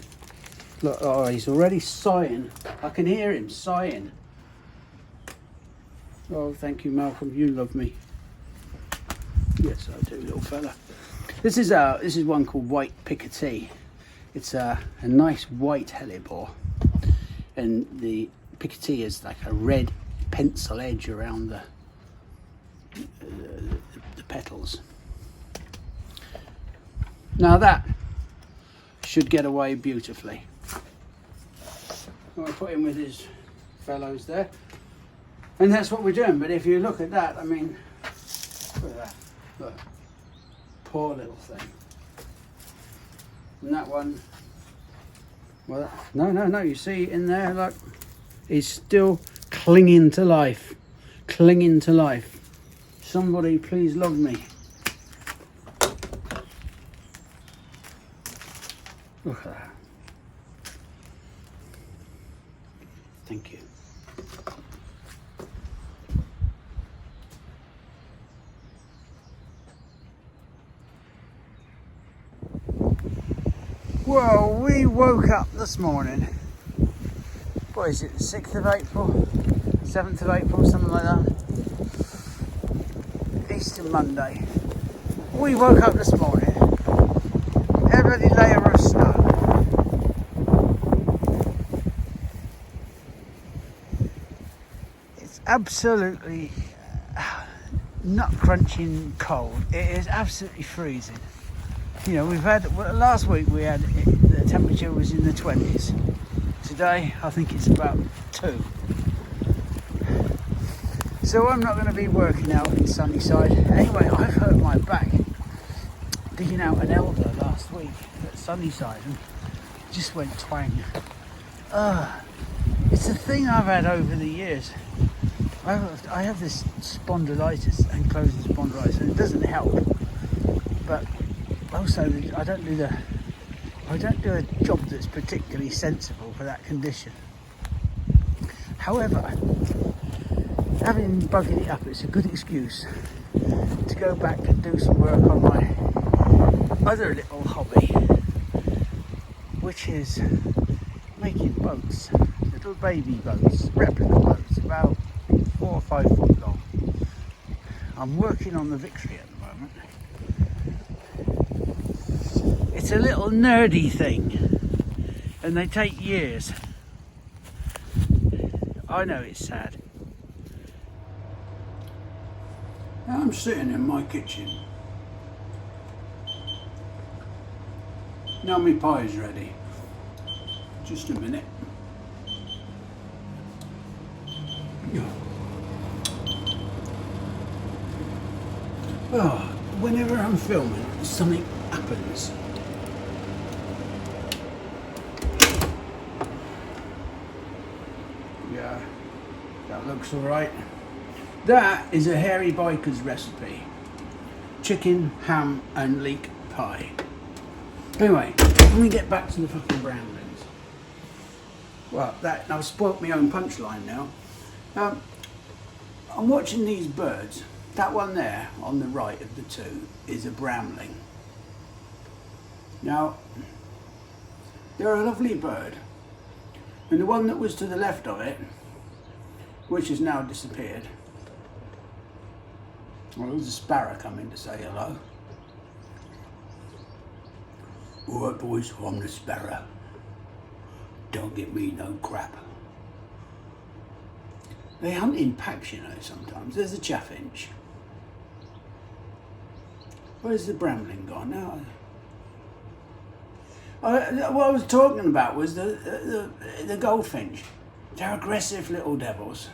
Look, oh, he's already sighing. I can hear him sighing. Oh, thank you, Malcolm. You love me. Yes, I do, little fella. This is one called White Picatee. It's a nice white hellebore, and the Picatee is like a red pencil edge around the petals. Now that should get away beautifully. I'm going to put him with his fellows there, and that's what we're doing. But if you look at that, I mean, look at that. Look, poor little thing. And that one, well, no, you see in there, look, he's still clinging to life. Clinging to life. Somebody please love me. Look at that. Thank you. Well, we woke up this morning. What is it, 6th of April? 7th of April, something like that. Easter Monday. We woke up this morning. Every layer of snow. It's absolutely nut crunching cold. It is absolutely freezing. You know, we've had, last week we had, the temperature was in the 20s. Today, I think it's about 2. So I'm not going to be working out in Sunniside. Anyway, I've hurt my back digging out an elder last week at Sunniside and just went twang. It's a thing I've had over the years. I have this spondylitis, ankylosing spondylitis, and it doesn't help. But also, I don't do a job that's particularly sensible for that condition. However, having buggered it up, it's a good excuse to go back and do some work on my other little hobby, which is making boats, little baby boats, replica boats, about 4 or 5 foot long. I'm working on the Victory at the moment. It's a little nerdy thing, and they take years. I know it's sad. I'm sitting in my kitchen. Now my pie's ready. Just a minute. Oh, whenever I'm filming, something happens. Yeah, that looks alright. That is a hairy biker's recipe. Chicken, ham and leek pie. Anyway, let me get back to the fucking bramblings. Well, I've spoilt my own punchline now. I'm watching these birds. That one there on the right of the two is a brambling. Now, they're a lovely bird. And the one that was to the left of it, which has now disappeared. Well, there's a sparrow coming to say hello. Alright boys, I'm the sparrow. Don't get me no crap. They hunt in packs, you know, sometimes. There's a chaffinch. Where's the brambling gone now? What I was talking about was the goldfinch. They're aggressive little devils.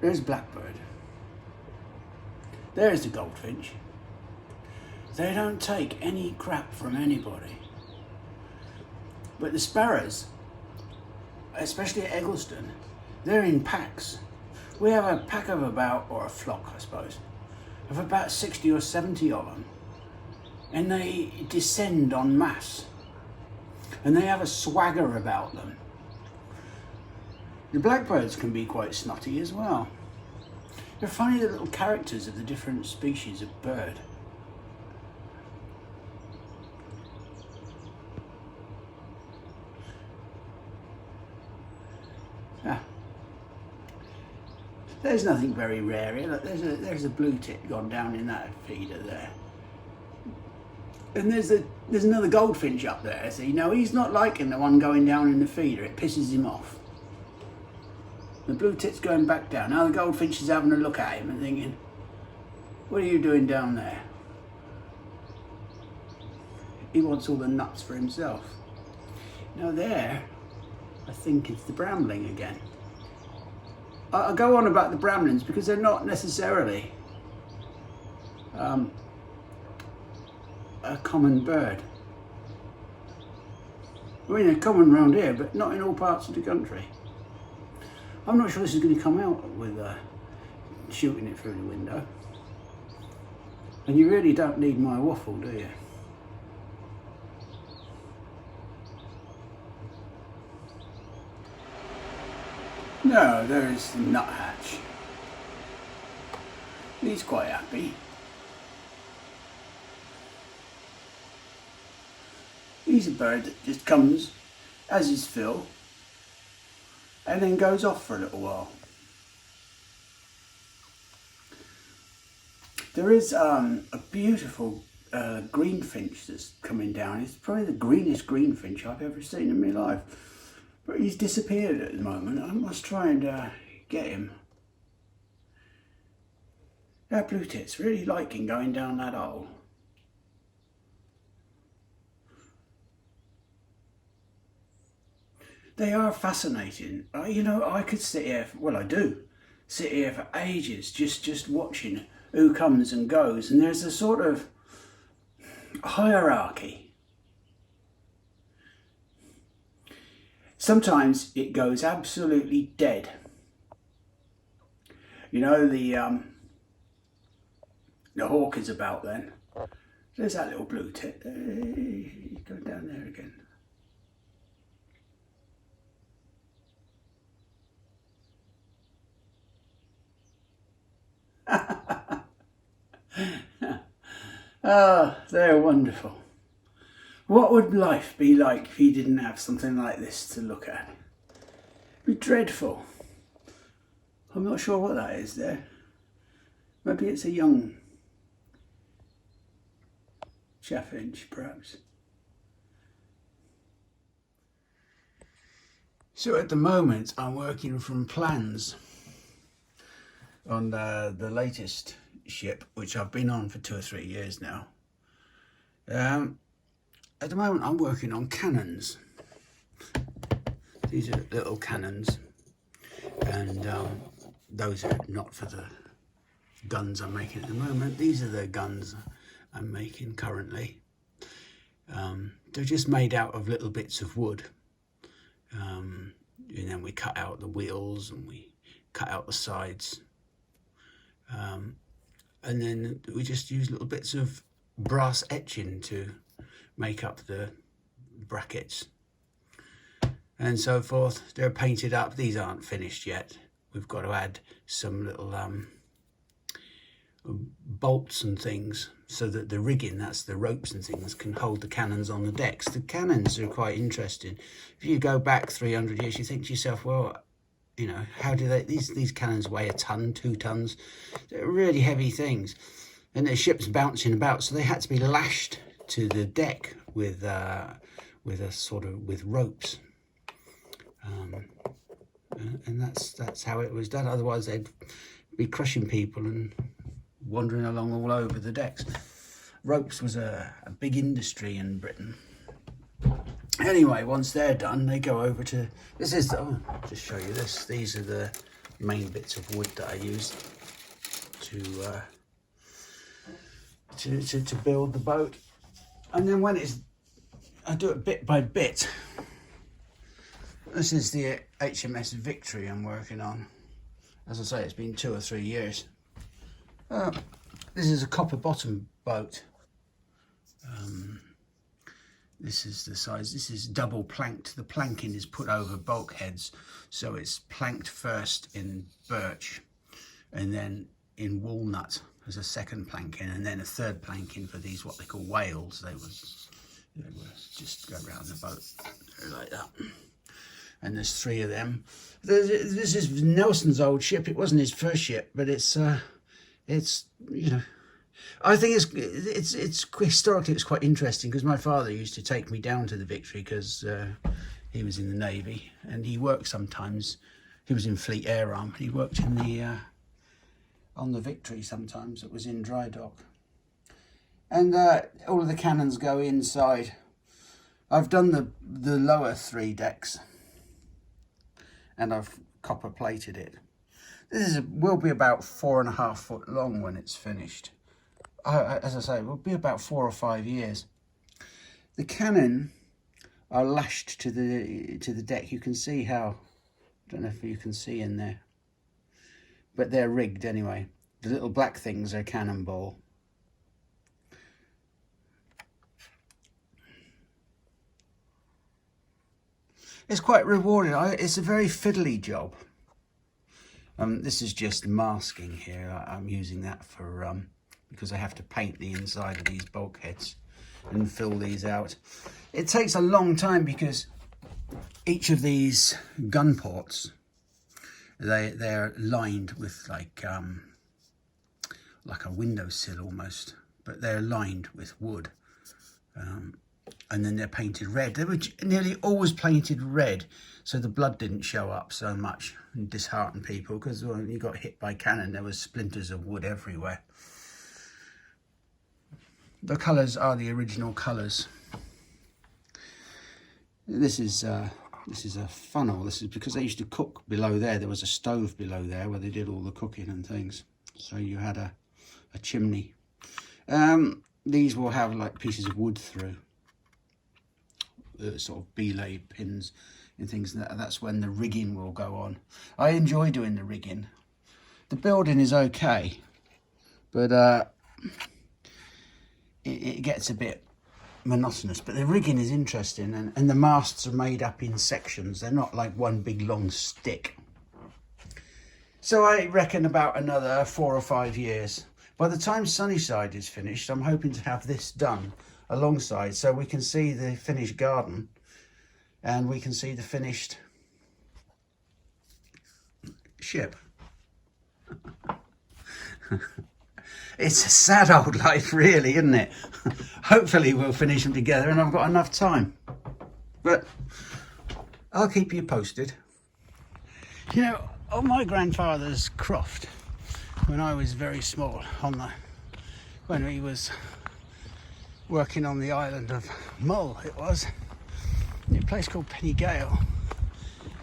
There's blackbird. There's the goldfinch. They don't take any crap from anybody. But the sparrows, especially at Eggleston, they're in packs. We have a pack of about, or a flock I suppose, of about 60 or 70 of them. And they descend en masse. And they have a swagger about them. The blackbirds can be quite snotty as well. They're funny little characters of the different species of bird. Ah. There's nothing very rare here. Look, there's a blue tit gone down in that feeder there. And there's another goldfinch up there. See, now he's not liking the one going down in the feeder. It pisses him off. The blue tit's going back down. Now the goldfinch is having a look at him and thinking, what are you doing down there? He wants all the nuts for himself. Now there, I think it's the brambling again. I'll go on about the bramblings because they're not necessarily a common bird. I mean, they're common around here, but not in all parts of the country. I'm not sure this is going to come out with shooting it through the window. And you really don't need my waffle, do you? No, there is the nuthatch. He's quite happy. He's a bird that just comes, has his fill, and then goes off for a little while. There is a beautiful greenfinch that's coming down. It's probably the greenest greenfinch I've ever seen in my life. But he's disappeared at the moment. I must try and get him. That blue tit's really liking going down that hole. They are fascinating. You know, I could sit here, well I do, sit here for ages just watching who comes and goes. And there's a sort of hierarchy. Sometimes it goes absolutely dead. You know, the hawk is about then. There's that little blue tit. He's going down there again. Oh, they're wonderful. What would life be like if you didn't have something like this to look at? It'd be dreadful. I'm not sure what that is there. Maybe it's a young chaffinch, perhaps. So at the moment I'm working from plans on the latest ship, which I've been on for 2 or 3 years now. At the moment I'm working on cannons. These are little cannons, and those are not for the guns I'm making at the moment. These are the guns I'm making currently. They're just made out of little bits of wood, and then we cut out the wheels and we cut out the sides, and then we just use little bits of brass etching to make up the brackets and so forth. They're painted up. These aren't finished yet. We've got to add some little bolts and things so that the rigging, that's the ropes and things, can hold the cannons on the decks. The cannons are quite interesting. If you go back 300 years, you think to yourself, well, you know, how do they, these cannons weigh 1 ton, 2 tons? They're really heavy things. And the ship's bouncing about, so they had to be lashed to the deck with ropes, and that's how it was done. Otherwise, they'd be crushing people and wandering along all over the decks. Ropes was a big industry in Britain. Anyway, once they're done, they go over to this is I'll just show you this. These are the main bits of wood that I use to build the boat. And then when I do it bit by bit. This is the HMS Victory I'm working on. As I say, it's been 2 or 3 years. This is a copper bottom boat. This is the size. This is double planked. The planking is put over bulkheads, so it's planked first in birch and then in walnut as a second planking, and then a third planking for these what they call whales. They would just go around the boat like that. and there's 3 of them. This is Nelson's old ship. It wasn't his first ship, but it's you know, I think it's historically it's quite interesting, because my father used to take me down to the Victory because he was in the Navy, and he worked sometimes. He was in Fleet Air Arm. He worked in the on the Victory sometimes. It was in dry dock, and all of the cannons go inside. I've done the lower 3 decks, and I've copper plated it. This will be about 4.5 foot long when it's finished. As I say, it will be about 4 or 5 years. The cannon are lashed to the deck. You can see how, I don't know if you can see in there, but they're rigged anyway. The little black things are cannonball. It's quite rewarding. It's a very fiddly job. This is just masking here. I'm using that for because I have to paint the inside of these bulkheads and fill these out. It takes a long time because each of these gun ports, they're lined with like a windowsill almost, but they're lined with wood. And then they're painted red. They were nearly always painted red, so the blood didn't show up so much and dishearten people, because when you got hit by cannon, there was splinters of wood everywhere. The colours are the original colours. This is a funnel. This is because they used to cook below there. There was a stove below there where they did all the cooking and things. So you had a chimney. These will have like pieces of wood through. Sort of belay pins and things, and that's when the rigging will go on. I enjoy doing the rigging. The building is okay, but it gets a bit monotonous, but the rigging is interesting, and the masts are made up in sections. They're not like one big long stick. So I reckon about another 4 or 5 years. By the time Sunniside is finished, I'm hoping to have this done alongside, so we can see the finished garden and we can see the finished ship. It's a sad old life, really, isn't it? Hopefully we'll finish them together and I've got enough time, but I'll keep you posted. You know, on my grandfather's croft, when I was very small, when he was working on the island of Mull, it was, in a place called Pennygale.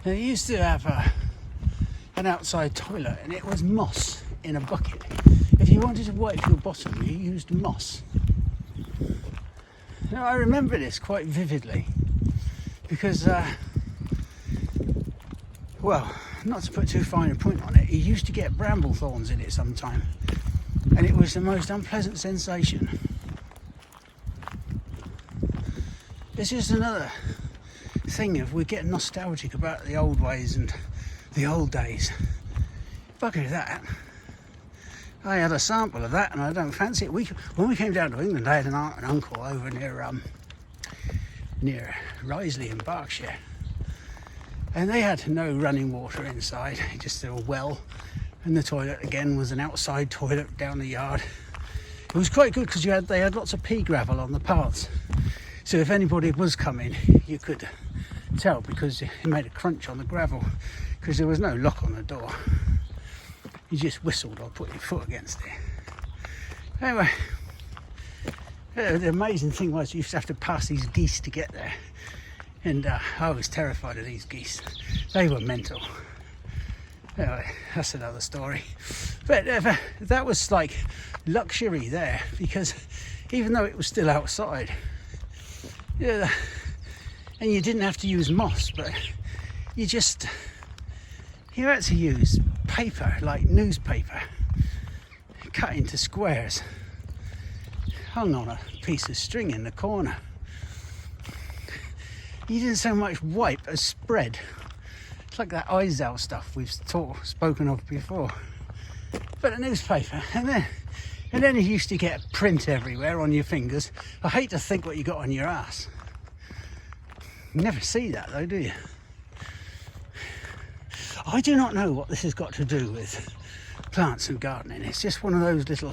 And he used to have an outside toilet, and it was moss in a bucket. If you wanted to wipe your bottom, you used moss. Now, I remember this quite vividly because, well, not to put too fine a point on it, he used to get bramble thorns in it sometime, and it was the most unpleasant sensation. It's just another thing of we get nostalgic about the old ways and the old days. Bugger that. I had a sample of that and I don't fancy it. When we came down to England, I had an aunt and uncle over near Risley in Berkshire. And they had no running water inside, just a well. And the toilet, again, was an outside toilet down the yard. It was quite good because they had lots of pea gravel on the paths. So if anybody was coming, you could tell because it made a crunch on the gravel, because there was no lock on the door. You just whistled or put your foot against it. Anyway, the amazing thing was you used to have to pass these geese to get there. And I was terrified of these geese. They were mental. Anyway, that's another story. But that was like luxury there, because even though it was still outside, yeah, and you didn't have to use moss, but you had to use paper, like newspaper, cut into squares, hung on a piece of string in the corner. You didn't so much wipe as spread. It's like that Isel stuff we've spoken of before. But a newspaper, and then you used to get print everywhere on your fingers. I hate to think what you got on your ass. You never see that though, do you? I do not know what this has got to do with plants and gardening. It's just one of those little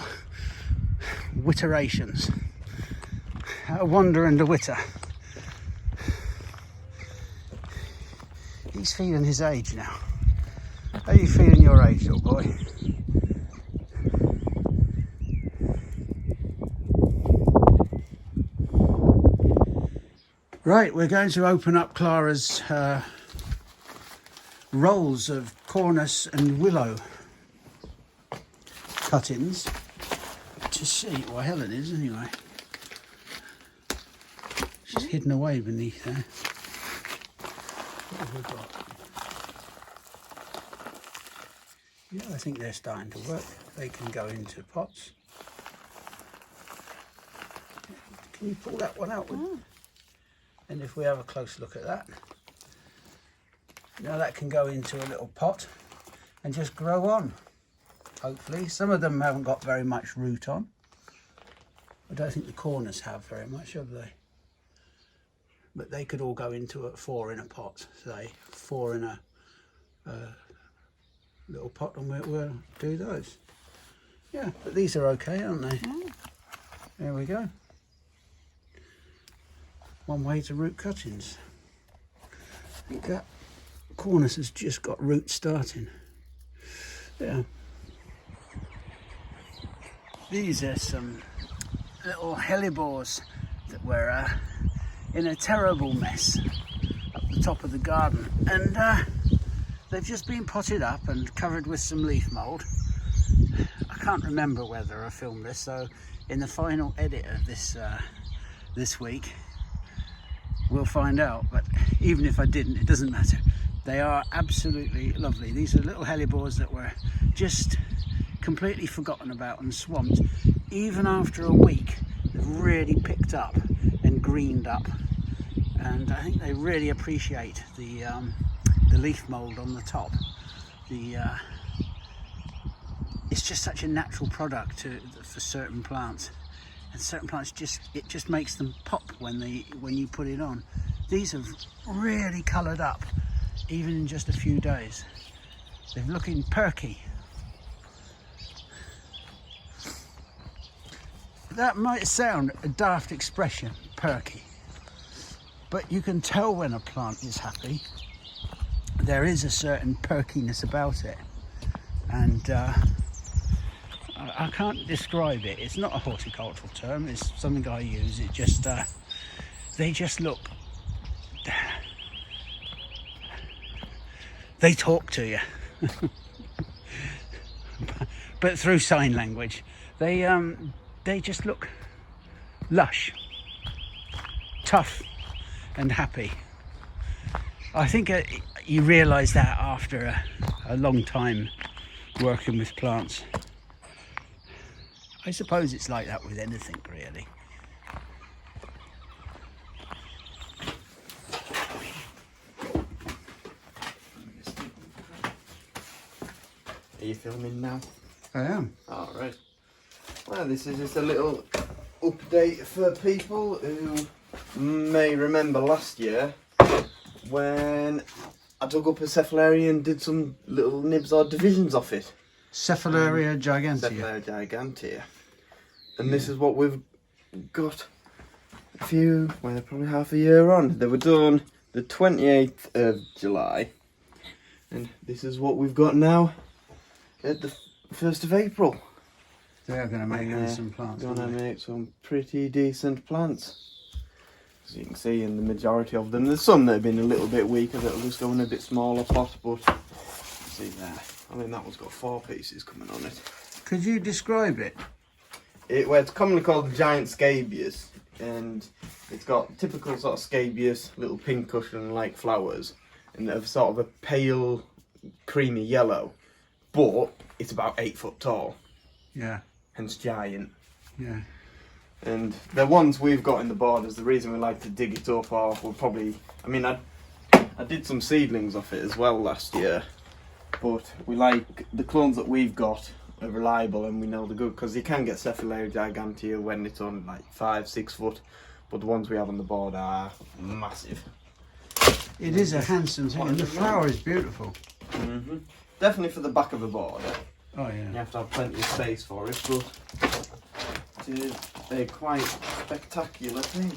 witterations. A wonder and a witter. He's feeling his age now. How are you feeling your age, little boy? Right, we're going to open up Clara's rolls of cornus and willow cuttings to see what hell it is anyway. She's hidden away beneath there. What have we got? Yeah, I think they're starting to work. They can go into pots. Can you pull that one out? And if we have a close look at that, now that can go into a little pot and just grow on, hopefully. Some of them haven't got very much root on. I don't think the corners have very much, have they? But they could all go into 4 in a pot, say 4 in a little pot, and we'll do those. Yeah, but these are okay, aren't they? There we go. One way to root cuttings. I think that cornus has just got roots starting. Yeah. These are some little hellebores that were in a terrible mess up the top of the garden, and they've just been potted up and covered with some leaf mould. I can't remember whether I filmed this, so in the final edit of this week we'll find out, but even if I didn't, it doesn't matter. They are absolutely lovely. These are little hellebores that were just completely forgotten about and swamped. Even after a week, they've really picked up and greened up, and I think they really appreciate the leaf mould on the top. It's just such a natural product for certain plants. And certain plants just makes them pop when you put it on. These have really coloured up, even in just a few days. They're looking perky. That might sound a daft expression, perky, but you can tell when a plant is happy. There is a certain perkiness about it, and I can't describe it. It's not a horticultural term, it's something I use. It just, they just look, they talk to you. But through sign language. They just look lush, tough and happy. I think you realise that after a long time working with plants. I suppose it's like that with anything, really. Are you filming now? I am. Alright. Well, this is just a little update for people who may remember last year when I dug up a cephalaria and did some little nibs or divisions off it. Cephalaria gigantea. Cephalaria gigantea. And this is what we've got probably half a year on. They were done the 28th of July. And this is what we've got now at the 1st of April. They are going to make some plants. Going to make some pretty decent plants. As you can see, in the majority of them, there's some that have been a little bit weaker that will just go in a bit smaller pot, but see there. I mean, that one's got 4 pieces coming on it. Could you describe it? Well, it's commonly called the giant scabious, and it's got typical sort of scabious, little pink cushion-like flowers, and they're sort of a pale, creamy yellow, but it's about 8 foot tall. Yeah. Hence giant. Yeah. And the ones we've got in the borders, the reason we like to dig it up, or we'll probably, I mean, I did some seedlings off it as well last year, but we like the clones that we've got are reliable and we know they're good, because you can get Cephalaria gigantea when it's on like 5-6 foot, but the ones we have on the board are massive. It is a handsome thing, and the flower is beautiful. Definitely for the back of a border. Oh yeah. You have to have plenty of space for it, but it is a quite spectacular thing.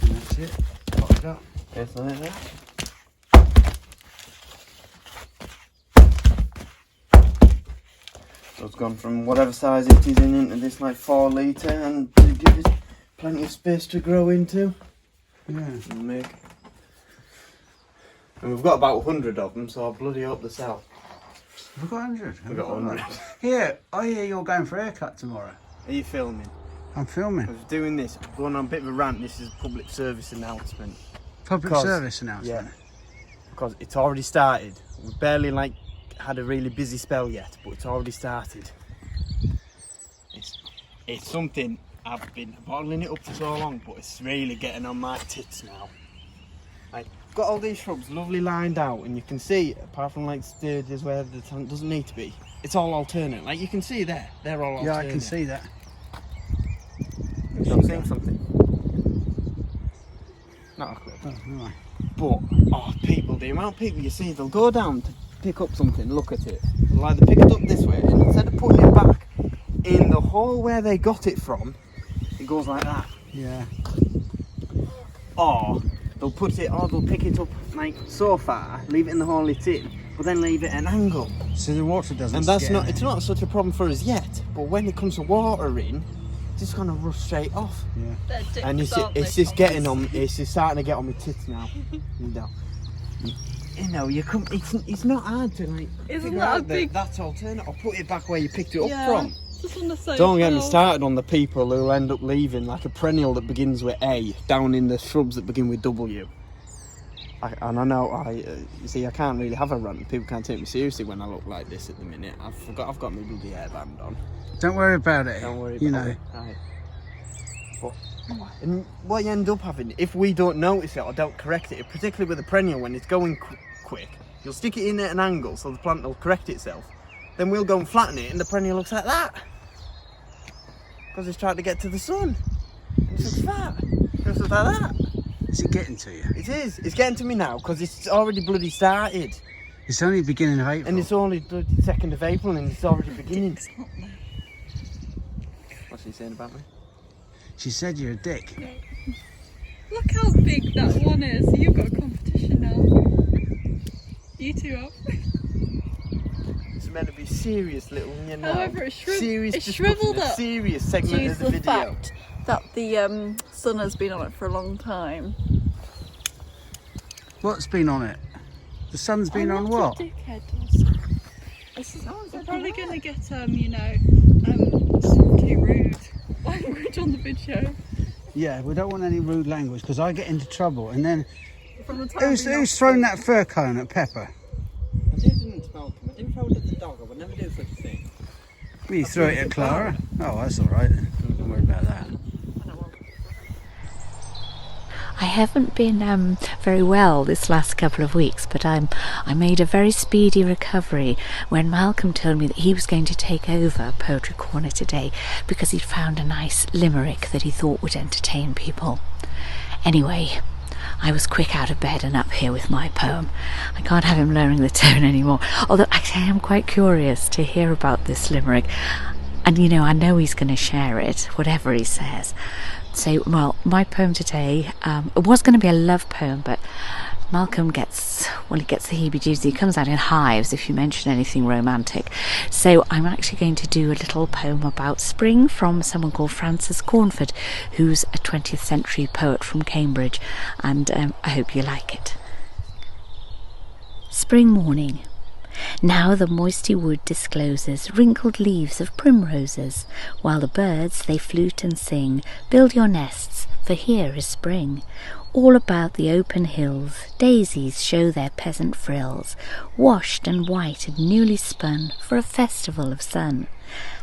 And that's it. Pop it up. Just like that. So it's gone from whatever size it is in into this like 4 litre, and to give it plenty of space to grow into. Yeah. And we've got about 100 of them, so I bloody hope they sell. We've got 100. We've got 100. Here, I hear you're going for a haircut tomorrow. Are you filming? I'm filming. I was doing this, I'm going on a bit of a rant. This is a public service announcement. Public Because- service announcement. Because it's already started. We've barely like had a really busy spell yet, but it's already started. It's something I've been bottling it up for so long, but it's really getting on my tits now. Like, I've got all these shrubs lovely lined out, and you can see, apart from like stages where the tank doesn't need to be, it's all alternate. Like you can see there, they're all alternate. Yeah, I can see that. So I'm seeing something. Not a clue. Oh, no. But, people, the amount of people you see, they'll go down to pick up something, look at it. They'll either pick it up this way, and instead of putting it back in the hole where they got it from, it goes like that. Yeah. Or they'll pick it up like so far, leave it in the hole it's in, but then leave it at an angle. So the water doesn't. And that's get it's not such a problem for us yet, but when it comes to water in, it's just gonna rush straight off. Yeah. And it's just getting on. It's just starting to get on my tits now. You know, it's not hard to like. Isn't figure that a out big? That's alternate. Or put it back where you picked it up Yeah. from. Just on the same Don't get me field. started on the people who'll end up leaving like a perennial that begins with A down in the shrubs that begin with W. And I know you see, I can't really have a rant. People can't take me seriously when I look like this at the minute. I've got my bloody hairband on. Don't worry about it. Don't worry You about know. it. Right. And what you end up having, if we don't notice it or don't correct it, particularly with a perennial when it's going quick, you'll stick it in at an angle so the plant will correct itself. Then we'll go and flatten it and the perennial looks like that. Because it's trying to get to the sun. And it looks fat. It looks like that. Is it getting to you? It is. It's getting to me now because it's already bloody started. It's only the beginning of April. And it's only bloody 2nd of April and it's already beginning. It's not there. What's she saying about me? She said you're a dick. Look how big that one is. You've got a competition now. You two have. It's meant to be serious little, you know. However, it's serious it's discussion, shriveled a up. serious segment Due of to the the video. fact that the sun has been on it for a long time. What's been on it? The sun's been I'm on not what? a dickhead, Oscar. We're probably going to get too rude language on the video. Yeah, we don't want any rude language because I get into trouble. And then From the time who's thrown that fir cone at Pepper? I didn't, Malcolm. I didn't throw it at the dog. I would never do such a thing. Well, you threw it at Clara. Oh, that's all right. Don't worry about that. I haven't been very well this last couple of weeks, but I made a very speedy recovery when Malcolm told me that he was going to take over Poetry Corner today because he'd found a nice limerick that he thought would entertain people. Anyway, I was quick out of bed and up here with my poem. I can't have him lowering the tone anymore, although actually I am quite curious to hear about this limerick. And you know, I know he's going to share it, whatever he says. So, well, my poem today, it was going to be a love poem, but Malcolm gets the heebie-jeebies. He comes out in hives if you mention anything romantic. So I'm actually going to do a little poem about spring from someone called Frances Cornford, who's a 20th century poet from Cambridge, and I hope you like it. Spring morning. Now the moisty wood discloses wrinkled leaves of primroses, while the birds they flute and sing, build your nests, for here is spring. All about the open hills daisies show their peasant frills, washed and white and newly spun for a festival of sun.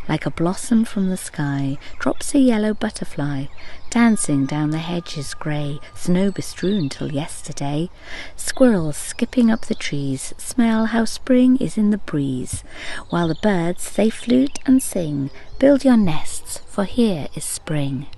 Like a blossom from the sky drops a yellow butterfly, dancing down the hedges grey, snow bestrewn till yesterday. Squirrels skipping up the trees smell how spring is in the breeze, while the birds they flute and sing, build your nests, for here is spring.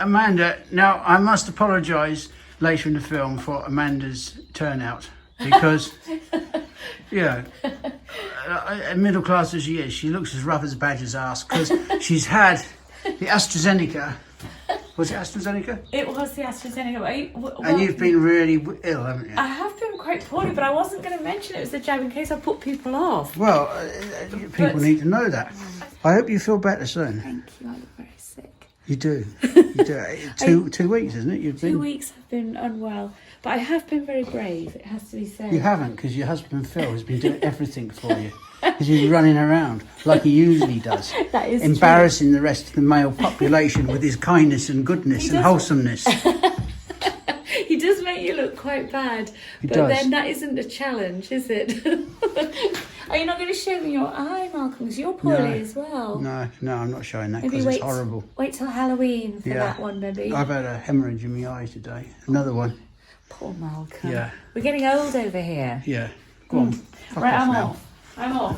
Amanda, now I must apologise later in the film for Amanda's turnout because, you know, middle class as she is, she looks as rough as a badger's ass because she's had the AstraZeneca. Was it AstraZeneca? It was the AstraZeneca. And you've been really ill, haven't you? I have been quite poorly, but I wasn't going to mention it was the jab in case I put people off. Well, people need to know that. I hope you feel better soon. Thank you. I look very sick. You do. You do. 2 weeks, isn't it? You've been. 2 weeks I've been unwell, but I have been very brave. It has to be said. You haven't, because your husband Phil has been doing everything for you. He's been running around like he usually does, That is embarrassing the rest of the male population with his kindness and goodness and wholesomeness. He does make you look quite bad, but does. then that isn't a challenge, is it? Are you not going to show me your eye, Malcolm? Because you're poorly as well. No, I'm not showing that Maybe because it's horrible. Wait till Halloween for that one, maybe. I've had a hemorrhage in my eye today. Another one. Poor Malcolm. Yeah. We're getting old over here. Yeah. Go on. Fuck Right, off I'm now. off. I'm off.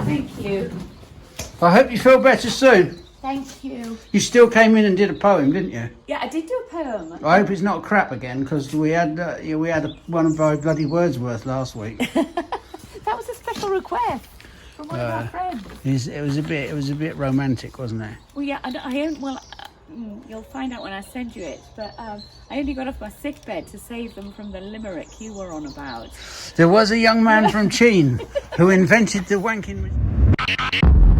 Thank you. I hope you feel better soon. Thank you. You still came in and did a poem, didn't you? Yeah, I did do a poem. I hope it's not crap again because we had one of our bloody Wordsworth last week. That was a special request from one of our friends. It was a bit romantic, wasn't it? Well, yeah, you'll find out when I send you it. But I only got off my sick bed to save them from the limerick you were on about. There was a young man from Cheen who invented the wanking machine.